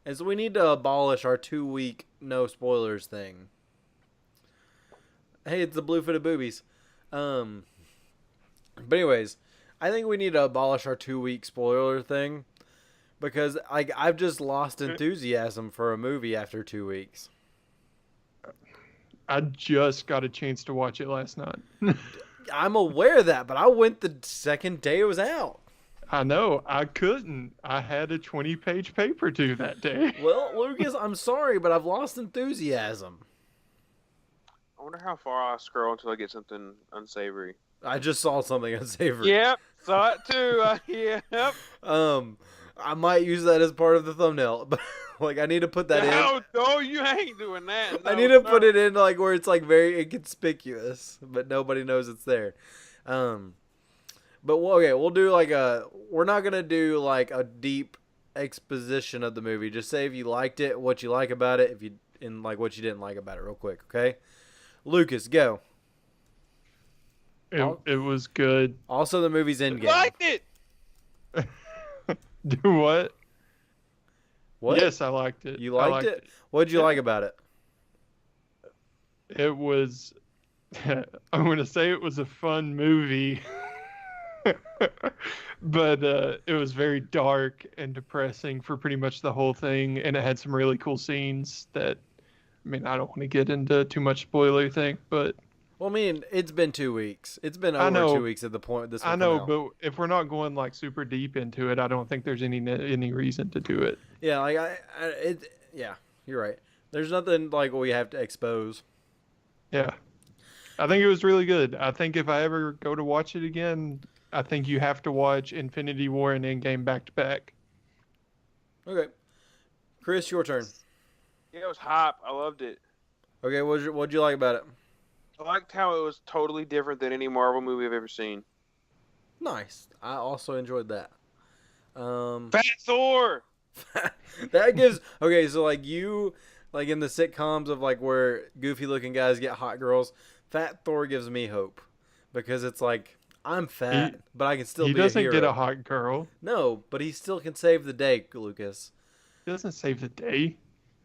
Speaker 1: is we need to abolish our 2-week no spoilers thing. Hey, it's the blue-footed boobies. But anyways, I think we need to abolish our 2-week spoiler thing because I've just lost enthusiasm for a movie after 2 weeks.
Speaker 2: I just got a chance to watch it last night.
Speaker 1: I'm aware of that, but I went the second day it was out.
Speaker 2: I know. I couldn't. I had a 20-page paper due that day.
Speaker 1: Well, Lucas, I'm sorry, but I've lost enthusiasm.
Speaker 3: I wonder how far I'll scroll until I get something unsavory.
Speaker 1: I just saw something unsavory.
Speaker 3: Yep, saw it too. Yep.
Speaker 1: I might use that as part of the thumbnail, but like I need to put that in.
Speaker 3: No, you ain't doing that. No,
Speaker 1: I need to put it in like where it's like very inconspicuous, but nobody knows it's there. But we'll do like we're not gonna do like a deep exposition of the movie. Just say if you liked it, what you like about it, and like what you didn't like about it, real quick, okay? Lucas, go.
Speaker 2: It was good.
Speaker 1: Also, the movie's Endgame.
Speaker 3: You liked it.
Speaker 2: Do what?
Speaker 1: What?
Speaker 2: Yes, I liked it.
Speaker 1: You liked it? What did you like about it?
Speaker 2: It was. I'm gonna say it was a fun movie. But it was very dark and depressing for pretty much the whole thing, and it had some really cool scenes that, I mean, I don't want to get into too much spoiler thing, but
Speaker 1: Well, I mean, it's been 2 weeks. It's been
Speaker 2: I
Speaker 1: over
Speaker 2: know,
Speaker 1: 2 weeks at the point this will
Speaker 2: I
Speaker 1: come
Speaker 2: know,
Speaker 1: out.
Speaker 2: but if we're not going like super deep into it, I don't think there's any reason to do it.
Speaker 1: Yeah, like yeah, you're right. There's nothing like we have to expose.
Speaker 2: Yeah. I think it was really good. I think if I ever go to watch it again, I think you have to watch Infinity War and Endgame back to back.
Speaker 1: Okay, Chris, your turn.
Speaker 3: Yeah, it was hype. I loved it.
Speaker 1: Okay, what'd you like about it?
Speaker 3: I liked how it was totally different than any Marvel movie I've ever seen.
Speaker 1: Nice. I also enjoyed that.
Speaker 3: Fat Thor.
Speaker 1: That gives okay. So like in the sitcoms of like where goofy looking guys get hot girls, Fat Thor gives me hope because it's like I'm fat, but I can still be a hero.
Speaker 2: He doesn't get a hot girl.
Speaker 1: No, but he still can save the day, Lucas.
Speaker 2: He doesn't save the day.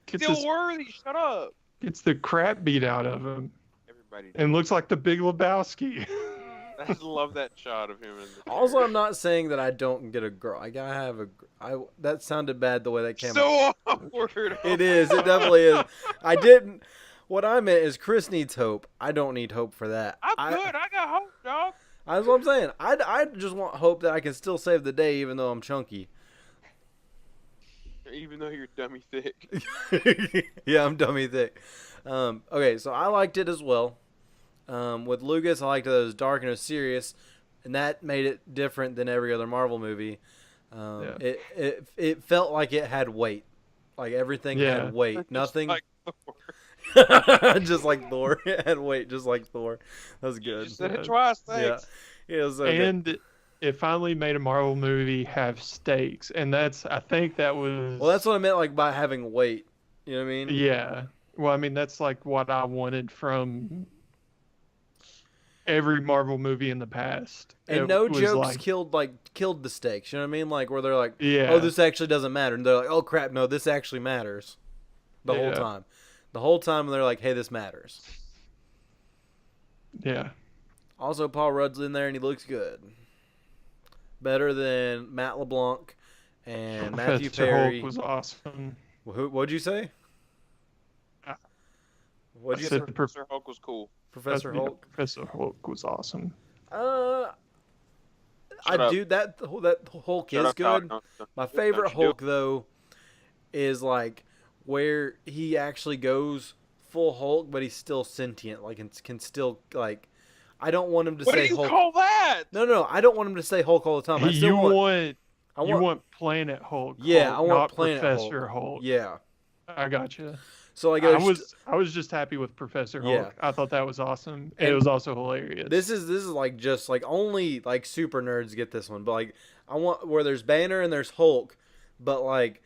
Speaker 3: Still worthy. Shut up.
Speaker 2: Gets the crap beat out of him.
Speaker 3: Everybody.
Speaker 2: And looks like the Big Lebowski.
Speaker 3: I just love that shot of him.
Speaker 1: Also, I'm not saying that I don't get a girl. I gotta have that sounded bad the way that came out.
Speaker 3: So awkward.
Speaker 1: It is. It definitely is. I didn't. What I meant is Chris needs hope. I don't need hope for that.
Speaker 3: I'm good. I got hope, dog.
Speaker 1: That's what I'm saying. I just want hope that I can still save the day even though I'm chunky.
Speaker 3: Even though you're dummy thick.
Speaker 1: Yeah, I'm dummy thick. Okay, so I liked it as well. With Lucas, I liked that it was dark and it was serious, and that made it different than every other Marvel movie. It felt like it had weight, like everything had weight. Nothing.
Speaker 3: Like
Speaker 1: just like Thor. It had weight, just like Thor. That was good.
Speaker 3: You just said it twice. Thanks.
Speaker 1: Yeah, it was so
Speaker 2: and
Speaker 1: good.
Speaker 2: It finally made a Marvel movie have stakes, and I think that was.
Speaker 1: Well, that's what I meant, like by having weight. You know what I mean?
Speaker 2: Yeah. Well, I mean that's like what I wanted from every Marvel movie in the past.
Speaker 1: And no jokes killed the stakes. You know what I mean? Like where they're like,
Speaker 2: yeah.
Speaker 1: "Oh, this actually doesn't matter," and they're like, "Oh crap, no, this actually matters." The whole time. The whole time they're like, "Hey, this matters."
Speaker 2: Yeah.
Speaker 1: Also, Paul Rudd's in there and he looks good. Better than Matt LeBlanc and Matthew Perry.
Speaker 2: Hulk was awesome.
Speaker 1: What'd you say? What'd you say?
Speaker 3: Professor Hulk was cool.
Speaker 1: Professor Hulk.
Speaker 2: Professor Hulk was awesome.
Speaker 1: That Hulk is good. My favorite Hulk though is like where he actually goes full Hulk, but he's still sentient. Like can still like. I don't want him to say Hulk.
Speaker 3: What do you call that?
Speaker 1: No. I don't want him to say Hulk all the time.
Speaker 2: You want Planet Hulk.
Speaker 1: Yeah,
Speaker 2: Hulk,
Speaker 1: I want
Speaker 2: not
Speaker 1: Planet
Speaker 2: Professor Hulk.
Speaker 1: Yeah.
Speaker 2: I gotcha.
Speaker 1: So like
Speaker 2: I was just happy with Professor Hulk.
Speaker 1: Yeah.
Speaker 2: I thought that was awesome. And it was also hilarious.
Speaker 1: This is like just like only like super nerds get this one, but like I want where there's Banner and there's Hulk, but like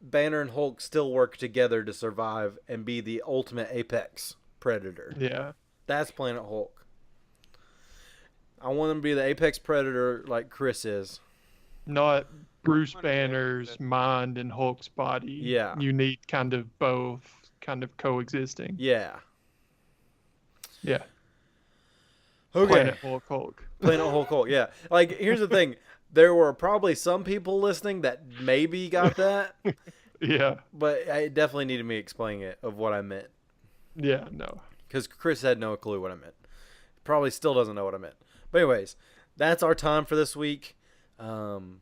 Speaker 1: Banner and Hulk still work together to survive and be the ultimate apex predator.
Speaker 2: Yeah.
Speaker 1: That's Planet Hulk. I want him to be the apex predator like Chris is.
Speaker 2: Not Bruce Banner's mind and Hulk's body.
Speaker 1: Yeah.
Speaker 2: You need kind of both kind of coexisting.
Speaker 1: Yeah.
Speaker 2: Yeah.
Speaker 1: Okay.
Speaker 2: Planet Hulk.
Speaker 1: Planet Hulk, yeah. Like, here's the thing. There were probably some people listening that maybe got that.
Speaker 2: Yeah.
Speaker 1: But it definitely needed me explaining it of what I meant.
Speaker 2: Yeah, no.
Speaker 1: Because Chris had no clue what I meant. Probably still doesn't know what I meant. But anyways, that's our time for this week. Do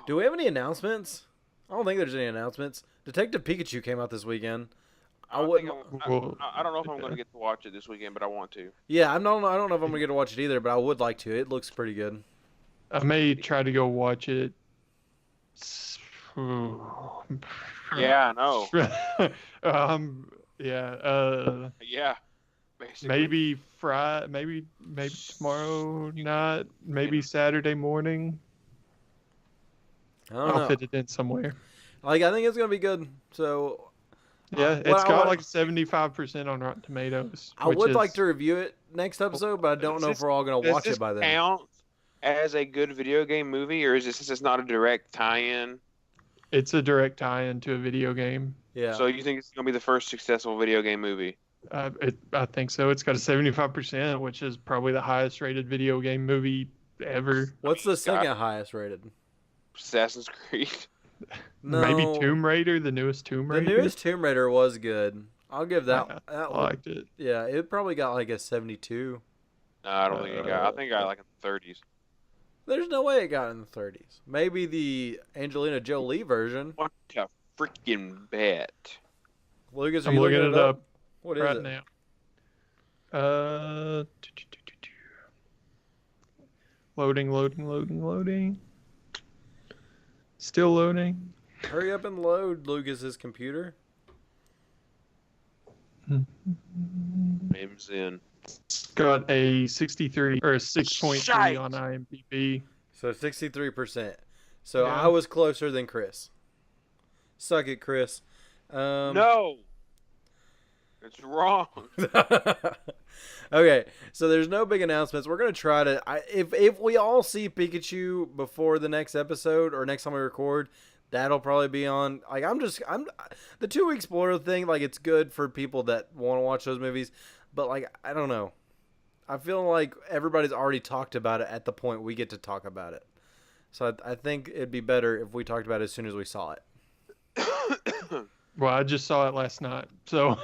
Speaker 1: we have any announcements? I don't think there's any announcements. Detective Pikachu came out this weekend. I don't know
Speaker 3: if I'm going to get to watch it this weekend, but I want to.
Speaker 1: Yeah, I don't know if I'm going to get to watch it either, but I would like to. It looks pretty good.
Speaker 2: I may try to go watch it.
Speaker 3: Yeah, I know.
Speaker 2: Yeah.
Speaker 3: Yeah. Basically.
Speaker 2: Maybe Friday, maybe tomorrow night, maybe Saturday morning.
Speaker 1: I'll
Speaker 2: fit it in somewhere.
Speaker 1: Like, I think it's gonna be good. So
Speaker 2: yeah, it's got like 75% on Rotten Tomatoes.
Speaker 1: I would like to review it next episode, but I don't know if we're all gonna watch it by then.
Speaker 3: Count as a good video game movie, or is this since it's not a direct tie-in?
Speaker 2: It's a direct tie-in to a video game.
Speaker 1: Yeah.
Speaker 3: So you think it's gonna be the first successful video game movie?
Speaker 2: I think so. It's got a 75%, which is probably the highest rated video game movie ever.
Speaker 1: What's the second highest rated?
Speaker 3: Assassin's Creed.
Speaker 1: No,
Speaker 2: Maybe Tomb Raider, the newest Tomb Raider.
Speaker 1: The newest Tomb Raider was good. I'll give that.
Speaker 2: I liked it.
Speaker 1: Yeah, it probably got like a 72.
Speaker 3: No, I don't think it got. I think it got like in the 30s.
Speaker 1: There's no way it got in the 30s. Maybe the Angelina Jolie version.
Speaker 3: What a freaking bet!
Speaker 1: Lucas, are
Speaker 2: I'm
Speaker 1: you
Speaker 2: looking it up
Speaker 1: What is
Speaker 2: right
Speaker 1: it?
Speaker 2: now. Loading. Still loading.
Speaker 1: Hurry up and load Lucas's computer.
Speaker 3: Name's in.
Speaker 2: It's got a 63 or a 6.3
Speaker 3: Shite.
Speaker 2: on IMDb.
Speaker 1: So 63%. So
Speaker 2: Yeah.
Speaker 1: I was closer than Chris. Suck it, Chris.
Speaker 3: No, it's wrong.
Speaker 1: Okay, so there's no big announcements. We're gonna try to. If we all see Pikachu before the next episode or next time we record, that'll probably be on. Like I'm the 2-week spoiler thing. Like it's good for people that want to watch those movies, but like I don't know. I feel like everybody's already talked about it at the point we get to talk about it. So I think it'd be better if we talked about it as soon as we saw it.
Speaker 2: Well, I just saw it last night, so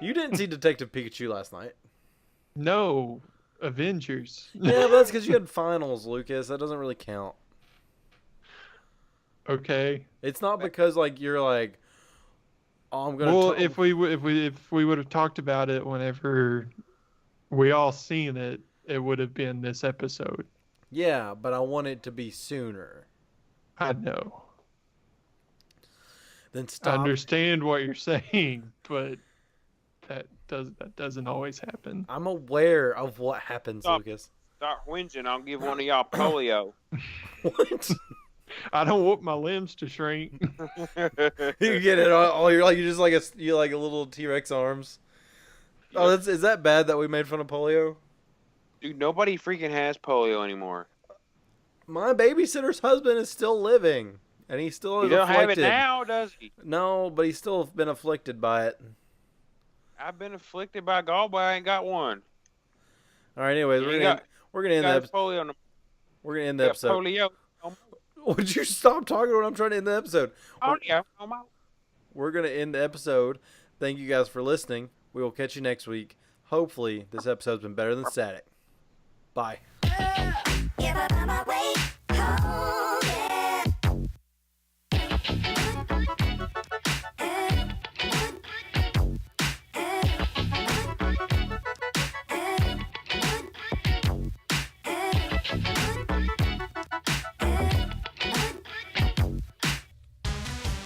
Speaker 1: You didn't see Detective Pikachu last night.
Speaker 2: no Avengers.
Speaker 1: Yeah, but that's because you had finals, Lucas. That doesn't really count.
Speaker 2: Okay.
Speaker 1: It's not because like you're like, oh, I'm gonna.
Speaker 2: Well, if we would have talked about it whenever we all seen it, it would have been this episode.
Speaker 1: Yeah, but I want it to be sooner.
Speaker 2: I know.
Speaker 1: Then
Speaker 2: I
Speaker 1: stop.
Speaker 2: understand what you're saying, but that doesn't always happen.
Speaker 1: I'm aware of what happens,
Speaker 3: Stop.
Speaker 1: Lucas.
Speaker 3: Stop whinging. I'll give one of y'all polio.
Speaker 1: What?
Speaker 2: I don't want my limbs to shrink.
Speaker 1: You get it? All you're like you just like a little T-Rex arms. Oh, is that bad that we made fun of polio?
Speaker 3: Dude, nobody freaking has polio anymore.
Speaker 1: My babysitter's husband is still living, and he still
Speaker 3: He
Speaker 1: is
Speaker 3: don't have it
Speaker 1: afflicted.
Speaker 3: now, does he?
Speaker 1: No, but he's still been afflicted by it.
Speaker 3: I've been afflicted by gallbladder. I ain't got one.
Speaker 1: All right. Anyways, we're gonna end the episode.
Speaker 3: Polio.
Speaker 1: We're gonna end the episode.
Speaker 3: Polio.
Speaker 1: Would you stop talking when I'm trying to end the episode?
Speaker 3: Polio.
Speaker 1: We're going to end the episode. Thank you guys for listening. We will catch you next week. Hopefully, this episode's been better than static. Bye.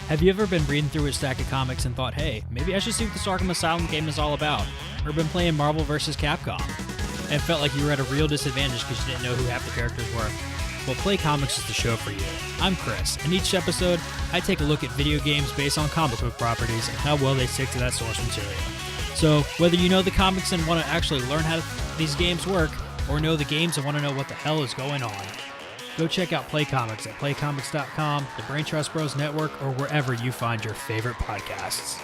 Speaker 4: Have you ever been reading through a stack of comics and thought, hey, maybe I should see what this Arkham Asylum game is all about? Or been playing Marvel vs. Capcom and felt like you were at a real disadvantage because you didn't know who half the characters were? Well, Play Comics is the show for you. I'm Chris, and each episode, I take a look at video games based on comic book properties and how well they stick to that source material. So, whether you know the comics and want to actually learn how these games work, or know the games and want to know what the hell is going on, go check out Play Comics at playcomics.com, the Brain Trust Bros Network, or wherever you find your favorite podcasts.